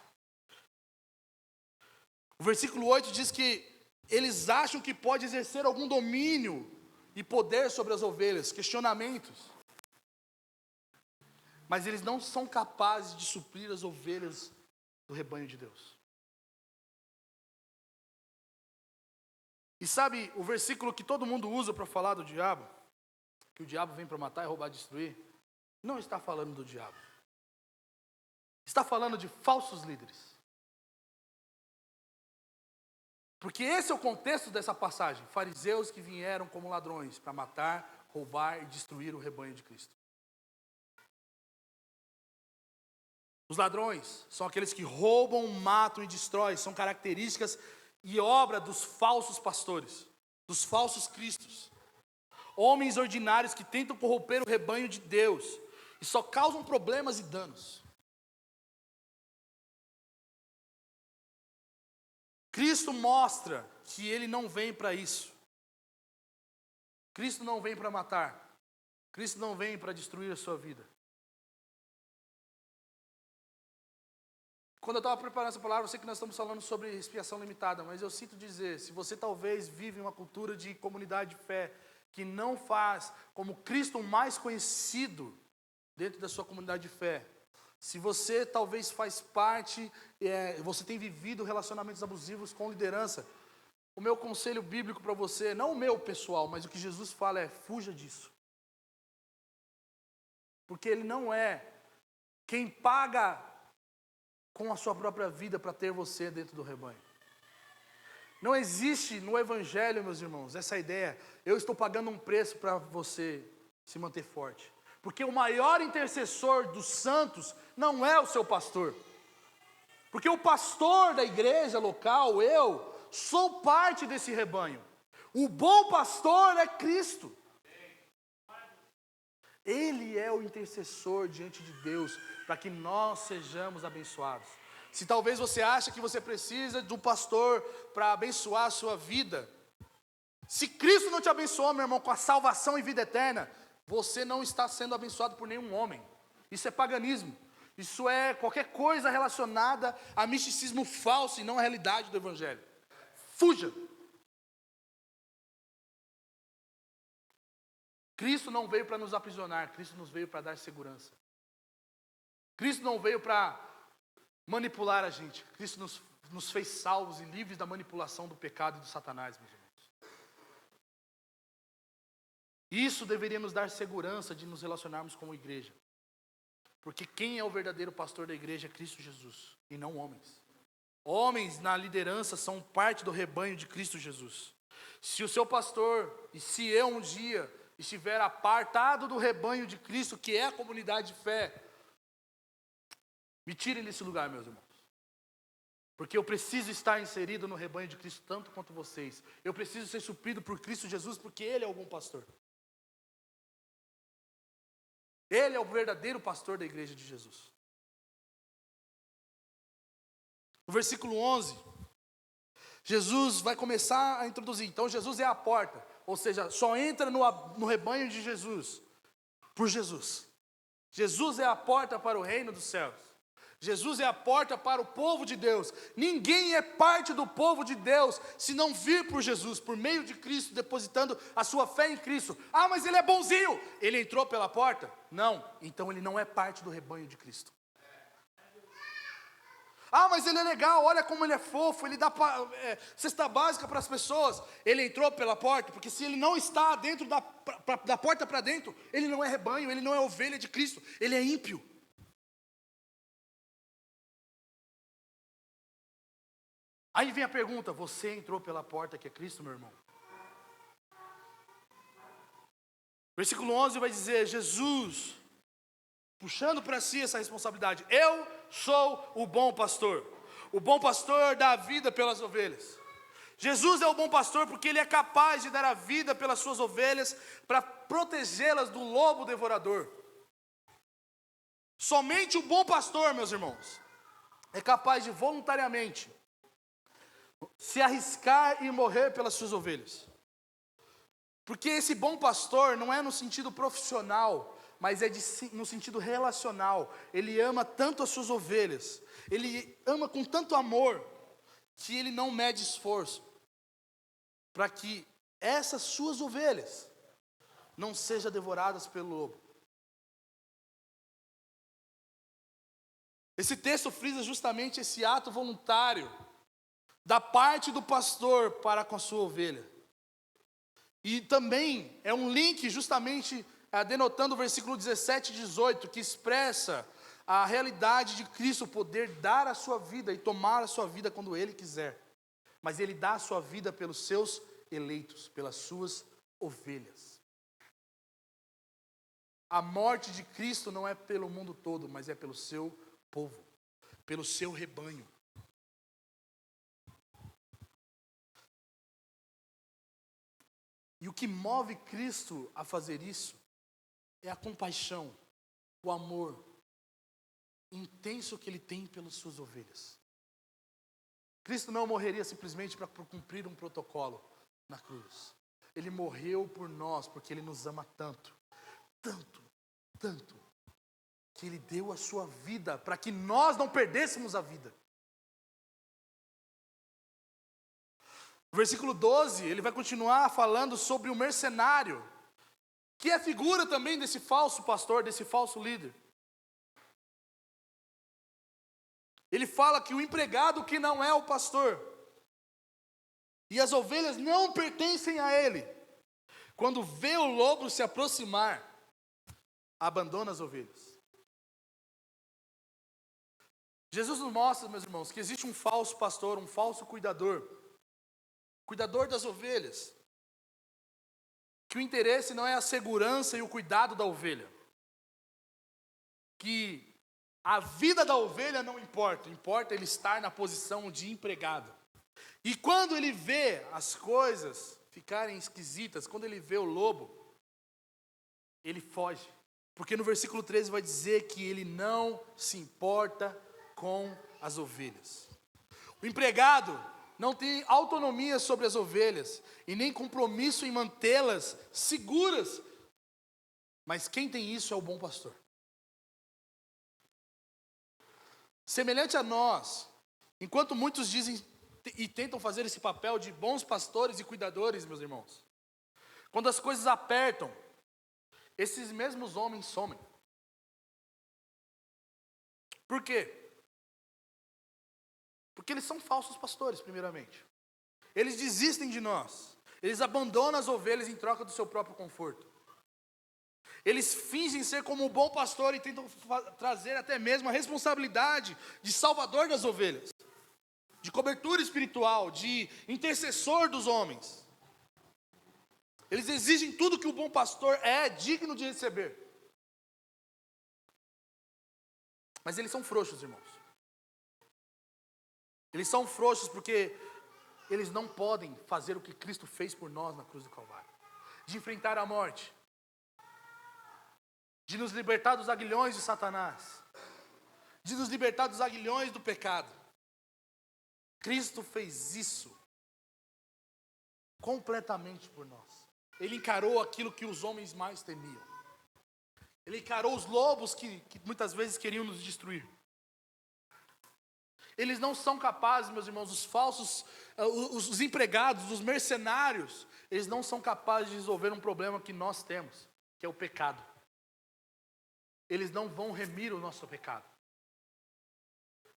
Speaker 1: O versículo 8 diz que eles acham que pode exercer algum domínio e poder sobre as ovelhas, questionamentos. Mas eles não são capazes de suprir as ovelhas do rebanho de Deus. E sabe, o versículo que todo mundo usa para falar do diabo, que o diabo vem para matar, roubar, destruir, não está falando do diabo. Está falando de falsos líderes. Porque esse é o contexto dessa passagem. Fariseus que vieram como ladrões para matar, roubar e destruir o rebanho de Cristo. Os ladrões são aqueles que roubam, matam e destroem. São características e obra dos falsos pastores, dos falsos cristos. Homens ordinários que tentam corromper o rebanho de Deus e só causam problemas e danos. Cristo mostra que Ele não vem para isso. Cristo não vem para matar. Cristo não vem para destruir a sua vida. Quando eu estava preparando essa palavra, eu sei que nós estamos falando sobre expiação limitada, mas eu sinto dizer, se você talvez vive uma cultura de comunidade de fé, que não faz como Cristo o mais conhecido dentro da sua comunidade de fé, se você talvez faz parte, você tem vivido relacionamentos abusivos com liderança, o meu conselho bíblico para você, não o meu pessoal, mas o que Jesus fala é, fuja disso. Porque Ele não é quem paga com a sua própria vida para ter você dentro do rebanho. Não existe no Evangelho, meus irmãos, essa ideia, eu estou pagando um preço para você se manter forte. Porque o maior intercessor dos santos não é o seu pastor. Porque o pastor da igreja local, eu, sou parte desse rebanho. O bom pastor é Cristo. Ele é o intercessor diante de Deus, para que nós sejamos abençoados. Se talvez você acha que você precisa de um pastor para abençoar a sua vida, se Cristo não te abençoou, meu irmão, com a salvação e vida eterna, você não está sendo abençoado por nenhum homem. Isso é paganismo. Isso é qualquer coisa relacionada a misticismo falso e não a realidade do Evangelho. Fuja. Cristo não veio para nos aprisionar, Cristo nos veio para dar segurança. Cristo não veio para manipular a gente. Cristo nos fez salvos e livres da manipulação do pecado e do Satanás, meus irmãos. Isso deveria nos dar segurança de nos relacionarmos como igreja. Porque quem é o verdadeiro pastor da igreja é Cristo Jesus, e não homens. Homens na liderança são parte do rebanho de Cristo Jesus. Se o seu pastor, e se eu um dia estiver apartado do rebanho de Cristo, que é a comunidade de fé, me tirem desse lugar, meus irmãos. Porque eu preciso estar inserido no rebanho de Cristo tanto quanto vocês. Eu preciso ser suprido por Cristo Jesus, porque Ele é o bom pastor. Ele é o verdadeiro pastor da igreja de Jesus. No versículo 11, Jesus vai começar a introduzir. Então Jesus é a porta, ou seja, só entra no rebanho de Jesus, por Jesus. Jesus é a porta para o reino dos céus. Jesus é a porta para o povo de Deus. Ninguém é parte do povo de Deus se não vir por Jesus, por meio de Cristo, depositando a sua fé em Cristo. Ah, mas ele é bonzinho. Ele entrou pela porta? Não. Então ele não é parte do rebanho de Cristo. Ah, mas ele é legal, olha como ele é fofo, ele dá cesta básica para as pessoas. Ele entrou pela porta, porque se ele não está dentro da porta para dentro, ele não é rebanho, ele não é ovelha de Cristo, ele é ímpio. Aí vem a pergunta, você entrou pela porta que é Cristo, meu irmão? Versículo 11 vai dizer, Jesus, puxando para si essa responsabilidade, eu sou o bom pastor dá a vida pelas ovelhas. Jesus é o bom pastor porque ele é capaz de dar a vida pelas suas ovelhas, para protegê-las do lobo devorador. Somente o bom pastor, meus irmãos, é capaz de voluntariamente se arriscar e morrer pelas suas ovelhas. Porque esse bom pastor não é no sentido profissional, mas é no sentido relacional. Ele ama tanto as suas ovelhas, ele ama com tanto amor, que ele não mede esforço para que essas suas ovelhas não sejam devoradas pelo lobo. Esse texto frisa justamente esse ato voluntário da parte do pastor para com a sua ovelha. E também é um link justamente denotando o versículo 17 e 18, que expressa a realidade de Cristo poder dar a sua vida e tomar a sua vida quando Ele quiser. Mas Ele dá a sua vida pelos seus eleitos, pelas suas ovelhas. A morte de Cristo não é pelo mundo todo, mas é pelo seu povo, pelo seu rebanho. E o que move Cristo a fazer isso é a compaixão, o amor intenso que Ele tem pelas suas ovelhas. Cristo não morreria simplesmente para cumprir um protocolo na cruz. Ele morreu por nós porque Ele nos ama tanto, tanto, tanto, que Ele deu a sua vida para que nós não perdêssemos a vida. No versículo 12, ele vai continuar falando sobre o mercenário, que é figura também desse falso pastor, desse falso líder. Ele fala que o empregado que não é o pastor, e as ovelhas não pertencem a ele, quando vê o lobo se aproximar, abandona as ovelhas. Jesus nos mostra, meus irmãos, que existe um falso pastor, um falso cuidador das ovelhas, que o interesse não é a segurança e o cuidado da ovelha, que a vida da ovelha não importa, importa ele estar na posição de empregado. E quando ele vê as coisas ficarem esquisitas, quando ele vê o lobo, ele foge, porque no versículo 13 vai dizer que ele não se importa com as ovelhas. O empregado não tem autonomia sobre as ovelhas e nem compromisso em mantê-las seguras. Mas quem tem isso é o bom pastor. Semelhante a nós, enquanto muitos dizem e tentam fazer esse papel de bons pastores e cuidadores, meus irmãos, quando as coisas apertam, esses mesmos homens somem. Por quê? Porque eles são falsos pastores, primeiramente. Eles desistem de nós. Eles abandonam as ovelhas em troca do seu próprio conforto. Eles fingem ser como um bom pastor e tentam trazer até mesmo a responsabilidade de salvador das ovelhas, de cobertura espiritual, de intercessor dos homens. Eles exigem tudo que o bom pastor é digno de receber. Mas eles são frouxos, irmãos. Eles são frouxos porque eles não podem fazer o que Cristo fez por nós na cruz do Calvário. De enfrentar a morte. De nos libertar dos aguilhões de Satanás. De nos libertar dos aguilhões do pecado. Cristo fez isso completamente por nós. Ele encarou aquilo que os homens mais temiam. Ele encarou os lobos que muitas vezes queriam nos destruir. Eles não são capazes, meus irmãos, os falsos, os empregados, os mercenários, eles não são capazes de resolver um problema que nós temos, que é o pecado. Eles não vão remir o nosso pecado.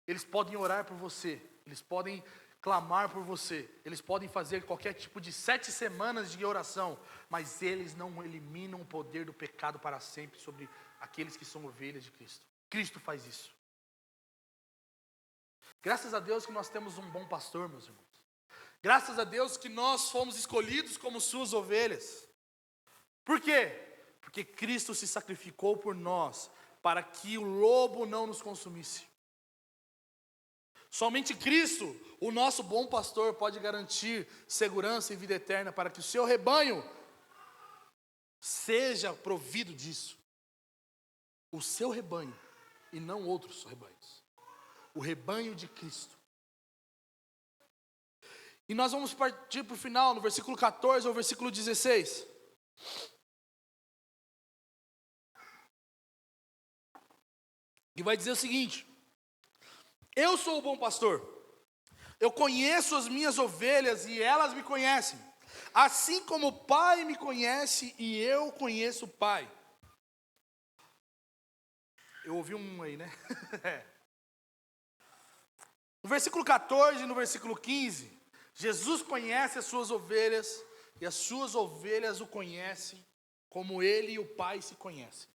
Speaker 1: Eles podem orar por você, eles podem clamar por você, eles podem fazer qualquer tipo de 7 semanas de oração, mas eles não eliminam o poder do pecado para sempre sobre aqueles que são ovelhas de Cristo. Cristo faz isso. Graças a Deus que nós temos um bom pastor, meus irmãos. Graças a Deus que nós fomos escolhidos como suas ovelhas. Por quê? Porque Cristo se sacrificou por nós, para que o lobo não nos consumisse. Somente Cristo, o nosso bom pastor, pode garantir segurança e vida eterna para que o seu rebanho seja provido disso. O seu rebanho e não outros rebanhos. O rebanho de Cristo. E nós vamos partir para o final, no versículo 14 ao versículo 16. E vai dizer o seguinte: eu sou o bom pastor, eu conheço as minhas ovelhas e elas me conhecem, assim como o Pai me conhece e eu conheço o Pai. Eu ouvi um aí, né? No versículo 14 e no versículo 15, Jesus conhece as suas ovelhas e as suas ovelhas o conhecem como ele e o Pai se conhecem.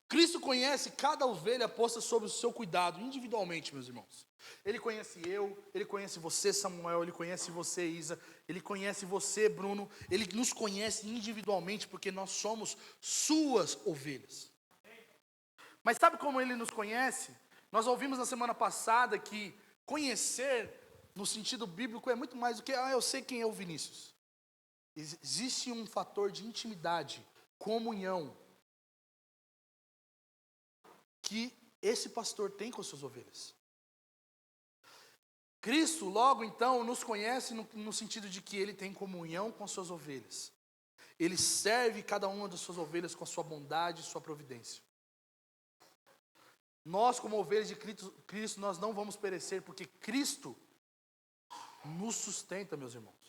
Speaker 1: Cristo conhece cada ovelha posta sob o seu cuidado, individualmente, meus irmãos. Ele conhece eu, Ele conhece você, Samuel, Ele conhece você, Isa, Ele conhece você, Bruno, Ele nos conhece individualmente porque nós somos suas ovelhas. Mas sabe como Ele nos conhece? Nós ouvimos na semana passada que conhecer, no sentido bíblico, é muito mais do que, eu sei quem é o Vinícius. Existe um fator de intimidade, comunhão, que esse pastor tem com as suas ovelhas. Cristo, logo então, nos conhece no sentido de que Ele tem comunhão com as suas ovelhas. Ele serve cada uma das suas ovelhas com a sua bondade e sua providência. Nós, como ovelhas de Cristo, nós não vamos perecer, porque Cristo nos sustenta, meus irmãos.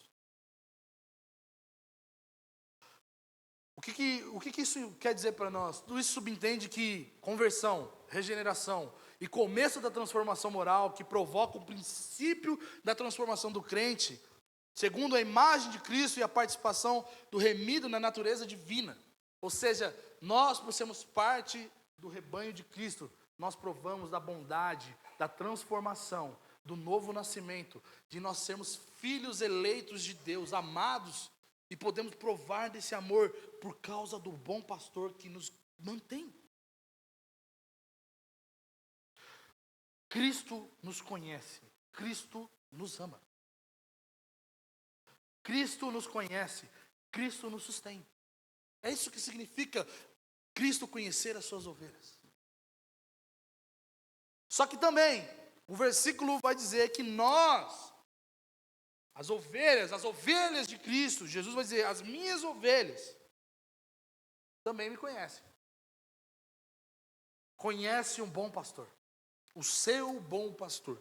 Speaker 1: O que isso quer dizer para nós? Tudo isso subentende que conversão, regeneração e começo da transformação moral, que provoca o princípio da transformação do crente, segundo a imagem de Cristo e a participação do remido na natureza divina. Ou seja, nós, por sermos parte do rebanho de Cristo, nós provamos da bondade, da transformação, do novo nascimento, de nós sermos filhos eleitos de Deus, amados. E podemos provar desse amor por causa do bom pastor que nos mantém. Cristo nos conhece. Cristo nos ama. Cristo nos conhece. Cristo nos sustém. É isso que significa Cristo conhecer as suas ovelhas. Só que também, o versículo vai dizer que nós, as ovelhas de Cristo, Jesus vai dizer, as minhas ovelhas, também me conhecem. Conhece um bom pastor, o seu bom pastor.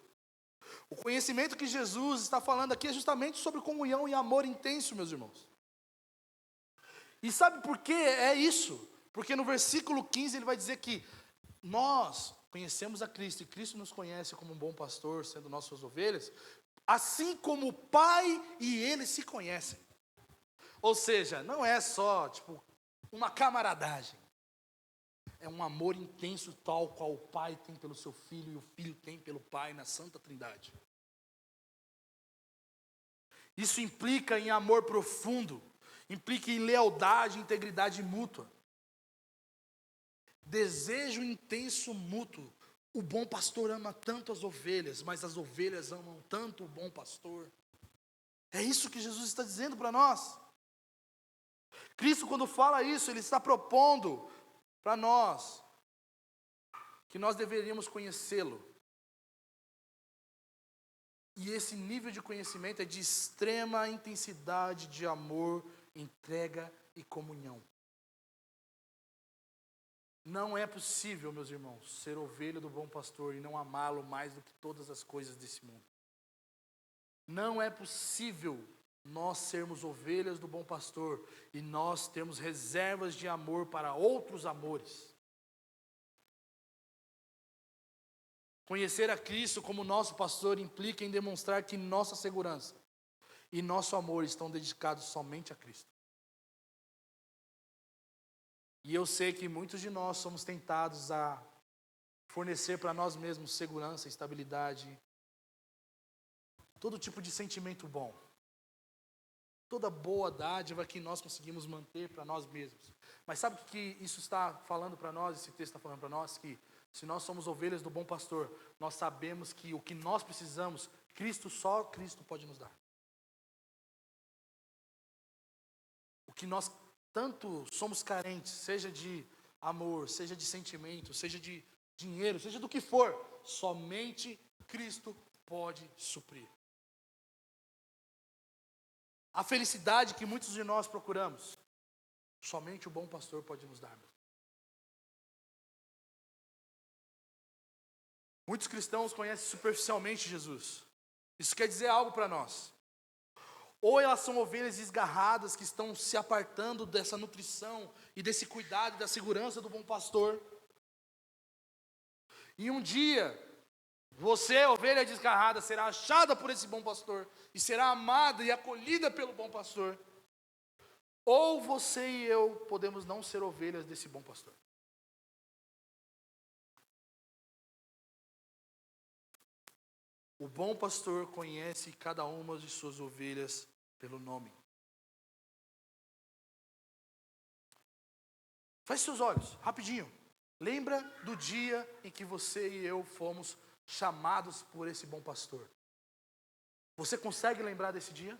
Speaker 1: O conhecimento que Jesus está falando aqui é justamente sobre comunhão e amor intenso, meus irmãos. E sabe por que é isso? Porque no versículo 15 ele vai dizer que nós conhecemos a Cristo e Cristo nos conhece como um bom pastor, sendo nossas ovelhas, assim como o Pai e Ele se conhecem. Ou seja, não é só uma camaradagem. É um amor intenso tal qual o Pai tem pelo seu Filho e o Filho tem pelo Pai na Santa Trindade. Isso implica em amor profundo, implica em lealdade e integridade mútua. Desejo intenso mútuo. O bom pastor ama tanto as ovelhas, mas as ovelhas amam tanto o bom pastor. É isso que Jesus está dizendo para nós. Cristo, quando fala isso, Ele está propondo para nós que nós deveríamos conhecê-lo. E esse nível de conhecimento é de extrema intensidade de amor, entrega e comunhão. Não é possível, meus irmãos, ser ovelha do bom pastor e não amá-lo mais do que todas as coisas desse mundo. Não é possível nós sermos ovelhas do bom pastor e nós termos reservas de amor para outros amores. Conhecer a Cristo como nosso pastor implica em demonstrar que nossa segurança e nosso amor estão dedicados somente a Cristo. E eu sei que muitos de nós somos tentados a fornecer para nós mesmos segurança, estabilidade, todo tipo de sentimento bom. Toda boa dádiva que nós conseguimos manter para nós mesmos. Mas sabe o que isso está falando para nós, esse texto está falando para nós? Que se nós somos ovelhas do bom pastor, nós sabemos que o que nós precisamos, só Cristo pode nos dar. O que nós tanto somos carentes, seja de amor, seja de sentimento, seja de dinheiro, seja do que for, somente Cristo pode suprir. A felicidade que muitos de nós procuramos, somente o bom pastor pode nos dar. Muitos cristãos conhecem superficialmente Jesus. Isso quer dizer algo para nós. Ou elas são ovelhas desgarradas que estão se apartando dessa nutrição e desse cuidado e da segurança do bom pastor. E um dia, você, ovelha desgarrada, será achada por esse bom pastor e será amada e acolhida pelo bom pastor. Ou você e eu podemos não ser ovelhas desse bom pastor. O bom pastor conhece cada uma de suas ovelhas pelo nome. Feche seus olhos, rapidinho. Lembra do dia em que você e eu fomos chamados por esse bom pastor? Você consegue lembrar desse dia?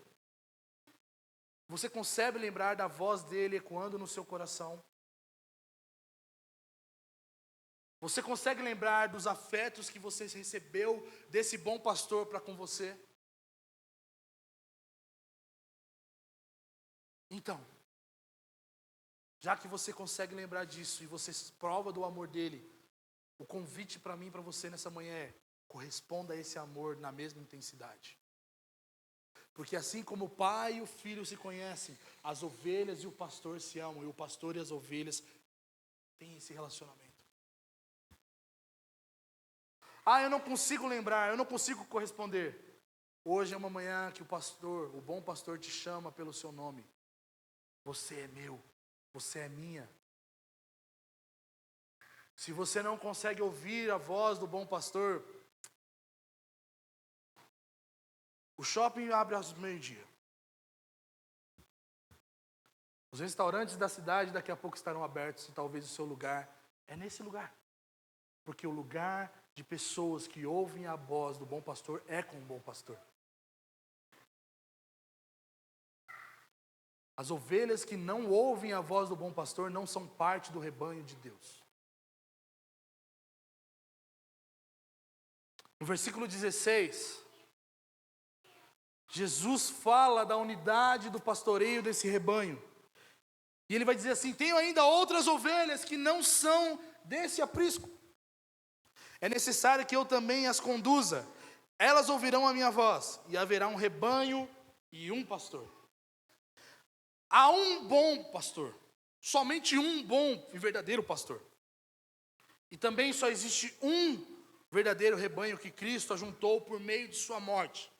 Speaker 1: Você consegue lembrar da voz dele ecoando no seu coração? Você consegue lembrar dos afetos que você recebeu desse bom pastor para com você? Então, já que você consegue lembrar disso e você prova do amor dele, o convite para mim e para você nessa manhã é: corresponda a esse amor na mesma intensidade. Porque assim como o pai e o filho se conhecem, as ovelhas e o pastor se amam, e o pastor e as ovelhas têm esse relacionamento. Ah, eu não consigo lembrar, eu não consigo corresponder. Hoje é uma manhã que o bom pastor te chama pelo seu nome. Você é meu, você é minha. Se você não consegue ouvir a voz do bom pastor, o shopping abre às meio-dia. Os restaurantes da cidade daqui a pouco estarão abertos e talvez o seu lugar é nesse lugar. Porque o lugar de pessoas que ouvem a voz do bom pastor é com o bom pastor. As ovelhas que não ouvem a voz do bom pastor não são parte do rebanho de Deus. No versículo 16, Jesus fala da unidade do pastoreio desse rebanho. E ele vai dizer assim: tenho ainda outras ovelhas que não são desse aprisco. É necessário que eu também as conduza. Elas ouvirão a minha voz, e haverá um rebanho e um pastor. Há um bom pastor, somente um bom e verdadeiro pastor. E também só existe um verdadeiro rebanho que Cristo ajuntou por meio de sua morte,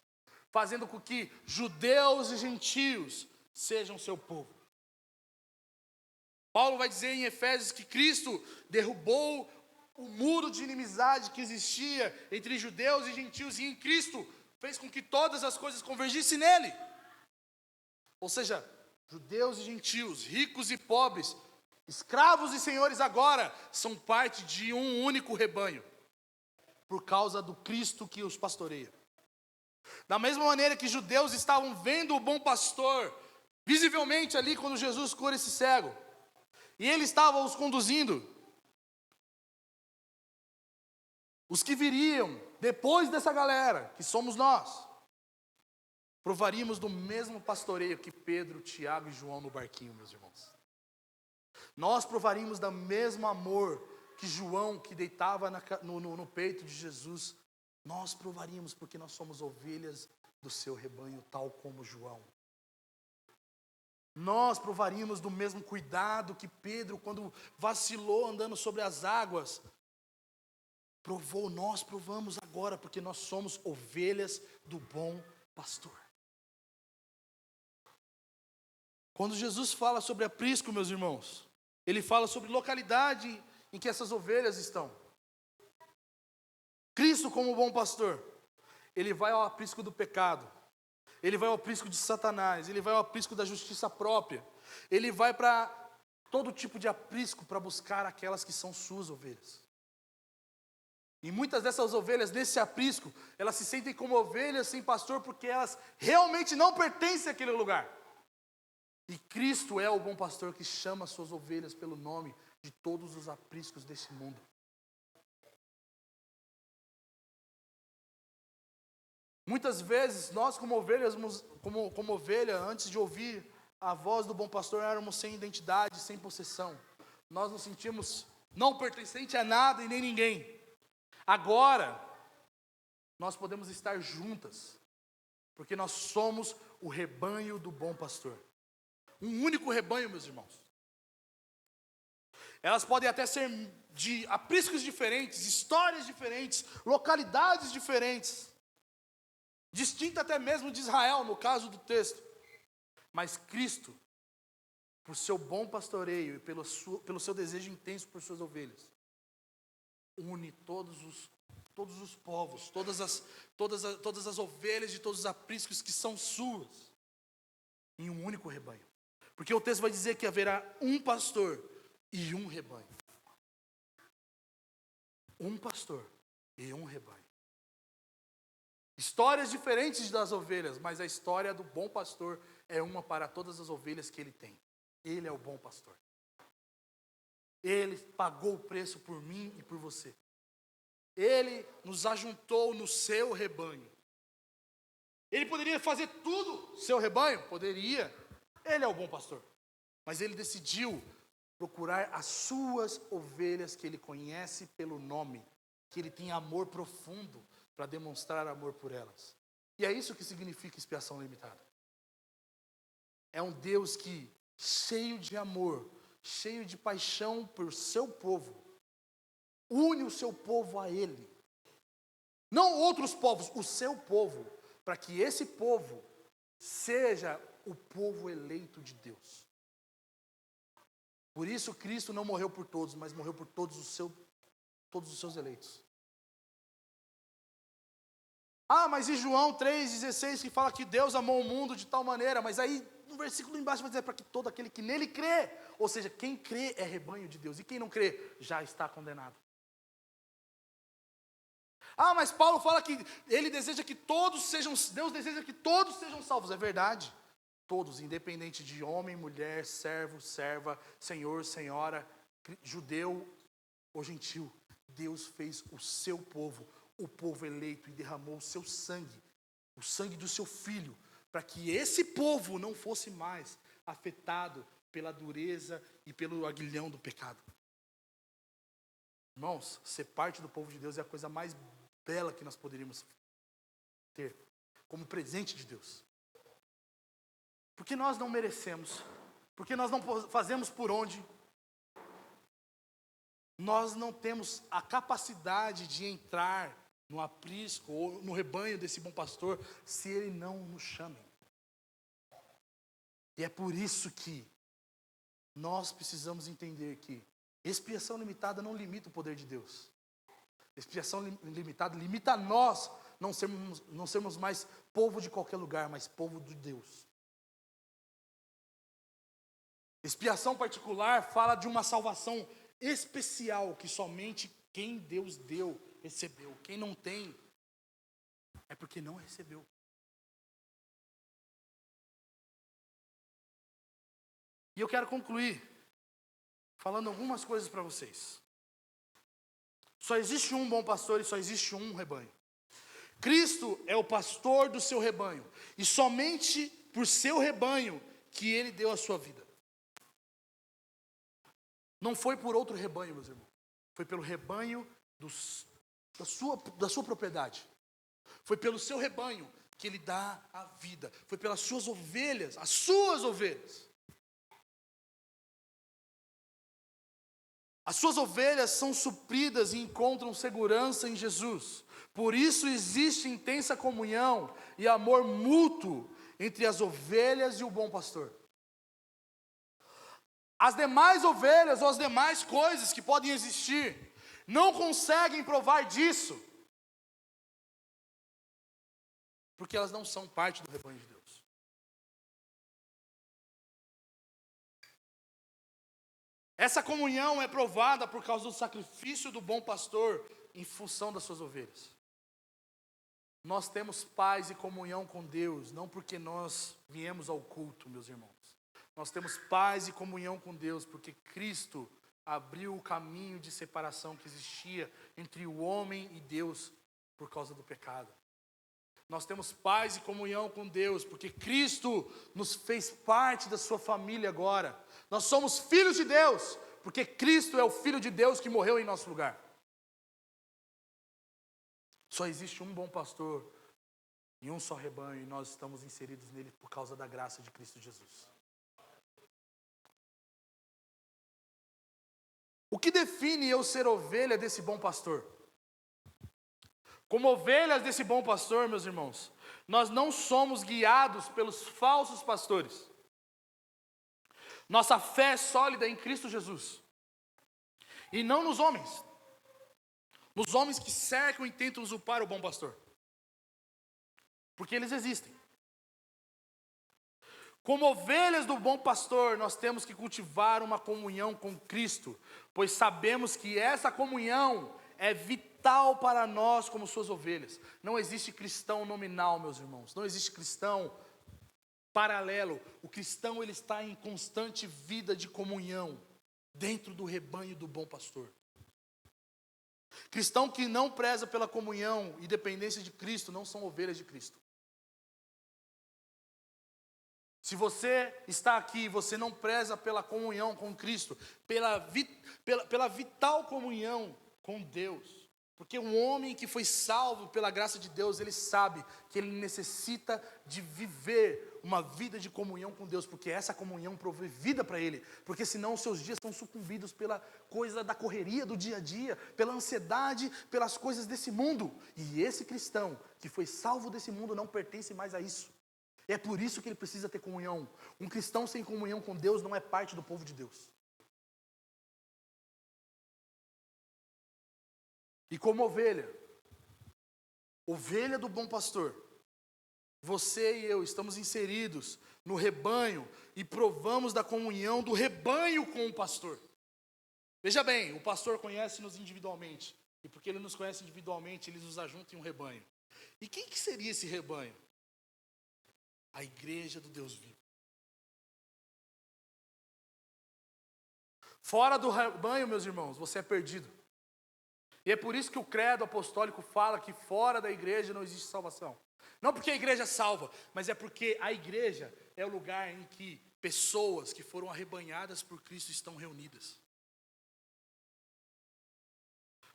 Speaker 1: fazendo com que judeus e gentios sejam seu povo. Paulo vai dizer em Efésios que Cristo derrubou o muro de inimizade que existia entre judeus e gentios, e em Cristo fez com que todas as coisas convergissem nele. Ou seja, judeus e gentios, ricos e pobres, escravos e senhores agora, são parte de um único rebanho, por causa do Cristo que os pastoreia. Da mesma maneira que judeus estavam vendo o bom pastor, visivelmente ali quando Jesus cura esse cego, e ele estava os conduzindo, os que viriam depois dessa galera, que somos nós, provaríamos do mesmo pastoreio que Pedro, Tiago e João no barquinho, meus irmãos. Nós provaríamos do mesmo amor que João, que deitava no peito de Jesus. Nós provaríamos, porque nós somos ovelhas do seu rebanho, tal como João. Nós provaríamos do mesmo cuidado que Pedro, quando vacilou andando sobre as águas, provou. Nós provamos agora, porque nós somos ovelhas do bom pastor. Quando Jesus fala sobre aprisco, meus irmãos, ele fala sobre localidade em que essas ovelhas estão. Cristo, como bom pastor, ele vai ao aprisco do pecado, ele vai ao aprisco de Satanás, ele vai ao aprisco da justiça própria, ele vai para todo tipo de aprisco para buscar aquelas que são suas ovelhas. E muitas dessas ovelhas, nesse aprisco, elas se sentem como ovelhas sem pastor, porque elas realmente não pertencem àquele lugar. E Cristo é o bom pastor que chama as suas ovelhas pelo nome de todos os apriscos desse mundo. Muitas vezes, nós como ovelhas, como ovelha, antes de ouvir a voz do bom pastor, éramos sem identidade, sem possessão. Nós nos sentimos não pertencente a nada e nem ninguém. Agora, nós podemos estar juntas, porque nós somos o rebanho do bom pastor. Um único rebanho, meus irmãos. Elas podem até ser de apriscos diferentes, histórias diferentes, localidades diferentes, distinta até mesmo de Israel, no caso do texto. Mas Cristo, por seu bom pastoreio e pelo seu desejo intenso por suas ovelhas, une todos os povos, todas as ovelhas de todos os apriscos que são suas, em um único rebanho. Porque o texto vai dizer que haverá um pastor e um rebanho. Um pastor e um rebanho. Histórias diferentes das ovelhas, mas a história do bom pastor é uma para todas as ovelhas que ele tem. Ele é o bom pastor. Ele pagou o preço por mim e por você. Ele nos ajuntou no seu rebanho. Ele poderia fazer tudo, seu rebanho? Poderia. Ele é o bom pastor. Mas ele decidiu procurar as suas ovelhas que ele conhece pelo nome, que ele tem amor profundo para demonstrar amor por elas. E é isso que significa expiação limitada. É um Deus que, cheio de amor, cheio de paixão por seu povo, une o seu povo a ele. Não outros povos, o seu povo, para que esse povo seja o povo eleito de Deus. Por isso Cristo não morreu por todos, mas morreu por todos os seus eleitos. Ah, mas e João 3,16 que fala que Deus amou o mundo de tal maneira, mas aí no versículo embaixo vai dizer para que todo aquele que nele crê, ou seja, quem crê é rebanho de Deus, e quem não crê já está condenado. Ah, mas Paulo fala que ele deseja que todos sejam, Deus deseja que todos sejam salvos, é verdade. Todos, independente de homem, mulher, servo, serva, senhor, senhora, judeu ou gentil, Deus fez o seu povo, o povo eleito, e derramou o seu sangue, o sangue do seu filho, para que esse povo não fosse mais afetado pela dureza e pelo aguilhão do pecado. Irmãos, ser parte do povo de Deus é a coisa mais bela que nós poderíamos ter, como presente de Deus. Porque nós não merecemos, porque nós não fazemos por onde, nós não temos a capacidade de entrar no aprisco ou no rebanho desse bom pastor, se ele não nos chama. E é por isso que nós precisamos entender que expiação limitada não limita o poder de Deus. Expiação limitada limita a nós não sermos mais povo de qualquer lugar, mas povo de Deus. Expiação particular fala de uma salvação especial que somente quem Deus deu recebeu. Quem não tem é porque não recebeu. E eu quero concluir falando algumas coisas para vocês. Só existe um bom pastor e só existe um rebanho. Cristo é o pastor do seu rebanho, e somente por seu rebanho que ele deu a sua vida. Não foi por outro rebanho, meus irmãos. Foi pelo rebanho da sua propriedade. Foi pelo seu rebanho que ele dá a vida. Foi pelas suas ovelhas, as suas ovelhas. As suas ovelhas são supridas e encontram segurança em Jesus. Por isso existe intensa comunhão e amor mútuo entre as ovelhas e o bom pastor. As demais ovelhas ou as demais coisas que podem existir não conseguem provar disso, porque elas não são parte do rebanho de Deus. Essa comunhão é provada por causa do sacrifício do bom pastor em função das suas ovelhas. Nós temos paz e comunhão com Deus, não porque nós viemos ao culto, meus irmãos. Nós temos paz e comunhão com Deus porque Cristo abriu o caminho de separação que existia entre o homem e Deus por causa do pecado. Nós temos paz e comunhão com Deus porque Cristo nos fez parte da sua família agora. Nós somos filhos de Deus porque Cristo é o Filho de Deus que morreu em nosso lugar. Só existe um bom pastor e um só rebanho, e nós estamos inseridos nele por causa da graça de Cristo Jesus. O que define eu ser ovelha desse bom pastor? Como ovelhas desse bom pastor, meus irmãos, nós não somos guiados pelos falsos pastores. Nossa fé é sólida em Cristo Jesus. E não nos homens. Nos homens que cercam e tentam usurpar o bom pastor. Porque eles existem. Como ovelhas do bom pastor, nós temos que cultivar uma comunhão com Cristo, pois sabemos que essa comunhão é vital para nós como suas ovelhas. Não existe cristão nominal, meus irmãos. Não existe cristão paralelo. O cristão, ele está em constante vida de comunhão dentro do rebanho do bom pastor. Cristão que não preza pela comunhão e dependência de Cristo não são ovelhas de Cristo. Se você está aqui e você não preza pela comunhão com Cristo, pela vital comunhão com Deus, porque um homem que foi salvo pela graça de Deus, ele sabe que ele necessita de viver uma vida de comunhão com Deus, porque essa comunhão provê vida para ele, porque senão os seus dias são sucumbidos pela coisa da correria do dia a dia, pela ansiedade, pelas coisas desse mundo. E esse cristão que foi salvo desse mundo não pertence mais a isso. É por isso que ele precisa ter comunhão. Um cristão sem comunhão com Deus não é parte do povo de Deus. E como ovelha do bom pastor, você e eu estamos inseridos no rebanho e provamos da comunhão do rebanho com o pastor. Veja bem, o pastor conhece-nos individualmente. E porque ele nos conhece individualmente, ele nos ajunta em um rebanho. E quem que seria esse rebanho? A igreja do Deus vivo. Fora do rebanho, meus irmãos, você é perdido. E é por isso que o credo apostólico fala que fora da igreja não existe salvação. Não porque a igreja salva, mas é porque a igreja é o lugar em que pessoas que foram arrebanhadas por Cristo estão reunidas.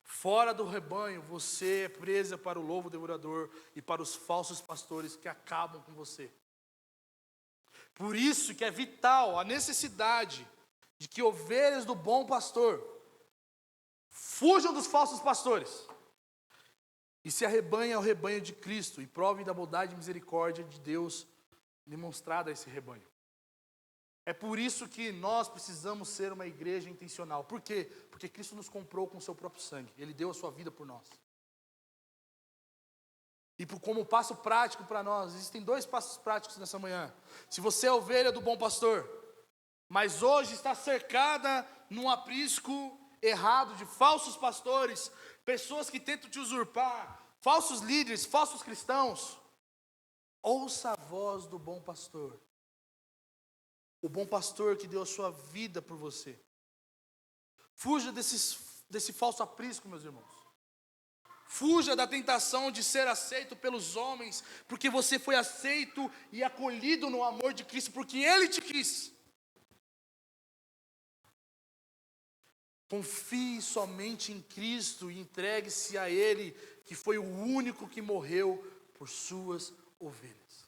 Speaker 1: Fora do rebanho, você é presa para o lobo devorador e para os falsos pastores que acabam com você. Por isso que é vital a necessidade de que ovelhas do bom pastor fujam dos falsos pastores e se arrebanhem ao rebanho de Cristo e provem da bondade e misericórdia de Deus demonstrada a esse rebanho. É por isso que nós precisamos ser uma igreja intencional. Por quê? Porque Cristo nos comprou com o seu próprio sangue. Ele deu a sua vida por nós. E como passo prático para nós, existem 2 passos práticos nessa manhã. Se você é ovelha do bom pastor, mas hoje está cercada num aprisco errado de falsos pastores, pessoas que tentam te usurpar, falsos líderes, falsos cristãos, ouça a voz do bom pastor. O bom pastor que deu a sua vida por você. Fuja desse falso aprisco, meus irmãos. Fuja da tentação de ser aceito pelos homens, porque você foi aceito e acolhido no amor de Cristo, porque Ele te quis. Confie somente em Cristo e entregue-se a Ele, que foi o único que morreu por suas ovelhas.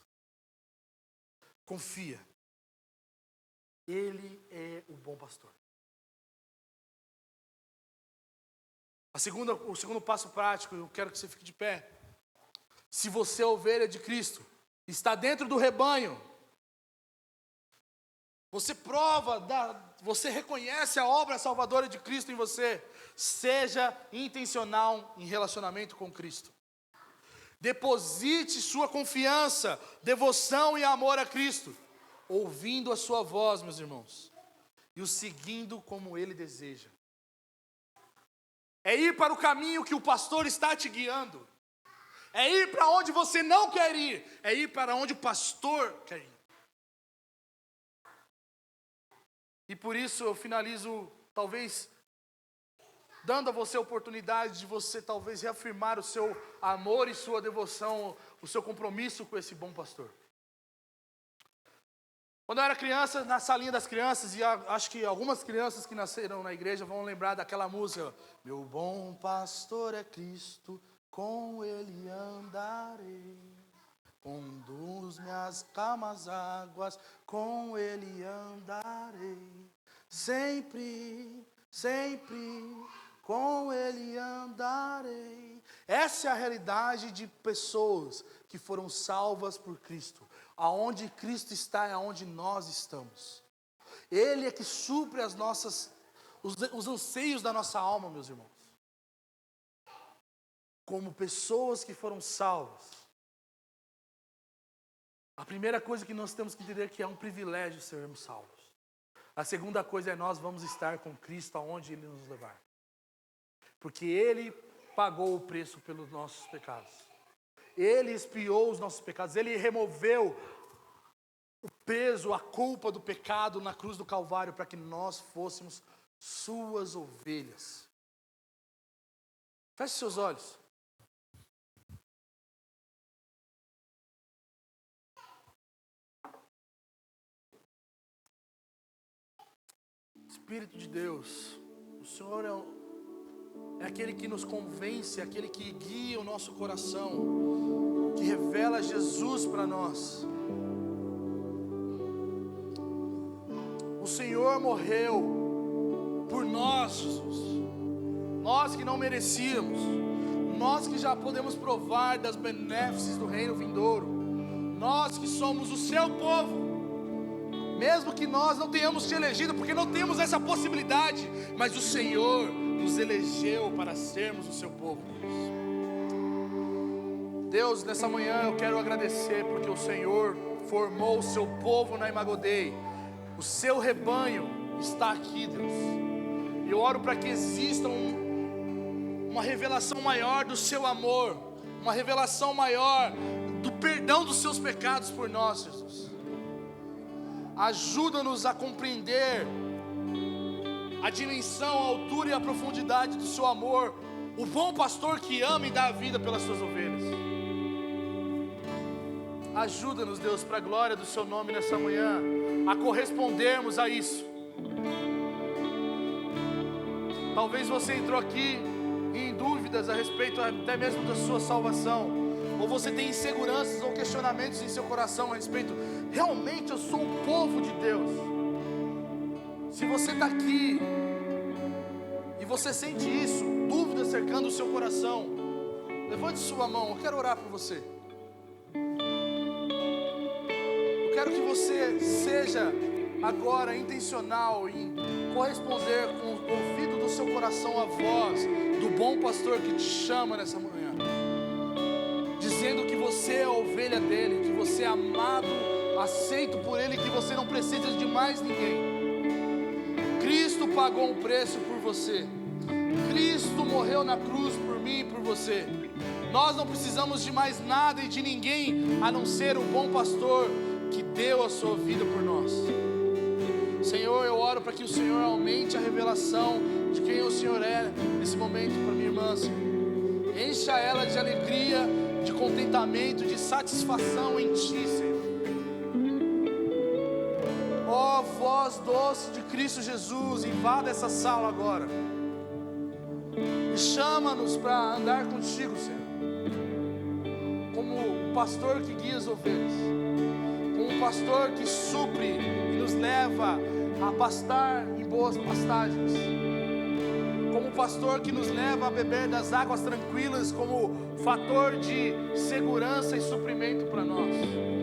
Speaker 1: Confia. Ele é o bom pastor. O segundo passo prático, eu quero que você fique de pé. Se você é ovelha de Cristo, está dentro do rebanho, você reconhece a obra salvadora de Cristo em você, seja intencional em relacionamento com Cristo. Deposite sua confiança, devoção e amor a Cristo, ouvindo a sua voz, meus irmãos, e o seguindo como Ele deseja. É ir para o caminho que o pastor está te guiando. É ir para onde você não quer ir. É ir para onde o pastor quer ir. E por isso eu finalizo, talvez, dando a você a oportunidade de você talvez reafirmar o seu amor e sua devoção, o seu compromisso com esse bom pastor. Quando eu era criança, na salinha das crianças, e acho que algumas crianças que nasceram na igreja vão lembrar daquela música: meu bom pastor é Cristo, com Ele andarei, conduz-me às calmas águas, com Ele andarei, sempre, sempre, com Ele andarei. Essa é a realidade de pessoas que foram salvas por Cristo. Aonde Cristo está é aonde nós estamos. Ele é que supre os anseios da nossa alma, meus irmãos. Como pessoas que foram salvas, a primeira coisa que nós temos que entender é que é um privilégio sermos salvos. A segunda coisa é nós vamos estar com Cristo aonde Ele nos levar. Porque Ele pagou o preço pelos nossos pecados. Ele expiou os nossos pecados. Ele removeu o peso, a culpa do pecado na cruz do Calvário para que nós fôssemos suas ovelhas. Feche seus olhos. Espírito de Deus, o Senhor é aquele que nos convence, é aquele que guia o nosso coração, que revela Jesus para nós. O Senhor morreu por nós, Jesus. Nós que não merecíamos, nós que já podemos provar das benéficas do reino vindouro, nós que somos o seu povo, mesmo que nós não tenhamos te elegido, porque não temos essa possibilidade, mas o Senhor nos elegeu para sermos o seu povo. Deus, nessa manhã eu quero agradecer porque o Senhor formou o seu povo na Imagodei. O seu rebanho está aqui, Deus. E eu oro para que exista uma revelação maior do seu amor, uma revelação maior do perdão dos seus pecados por nós, Jesus. Ajuda-nos a compreender a dimensão, a altura e a profundidade do seu amor, o bom pastor que ama e dá a vida pelas suas ovelhas. Ajuda-nos, Deus, para a glória do seu nome nessa manhã, a correspondermos a isso. Talvez você entrou aqui em dúvidas a respeito até mesmo da sua salvação, ou você tem inseguranças ou questionamentos em seu coração a respeito: realmente eu sou o povo de Deus? Se você está aqui e você sente isso, dúvida cercando o seu coração, levante sua mão, eu quero orar por você. Eu quero que você seja agora intencional em corresponder com o ouvido do seu coração à voz do bom pastor que te chama nessa manhã, dizendo que você é a ovelha dele, que você é amado, aceito por ele, que você não precisa de mais ninguém. Cristo pagou um preço por você. Cristo morreu na cruz por mim e por você. Nós não precisamos de mais nada e de ninguém a não ser o bom pastor que deu a sua vida por nós. Senhor, eu oro para que o Senhor aumente a revelação de quem o Senhor é nesse momento para minha irmã, Senhor. Encha ela de alegria, de contentamento, de satisfação em Ti, Senhor. Ó voz doce de Cristo Jesus, invada essa sala agora. E chama-nos para andar contigo, Senhor. Como o pastor que guia as ovelhas. Como um pastor que supre e nos leva a pastar em boas pastagens. Como um pastor que nos leva a beber das águas tranquilas como fator de segurança e suprimento para nós.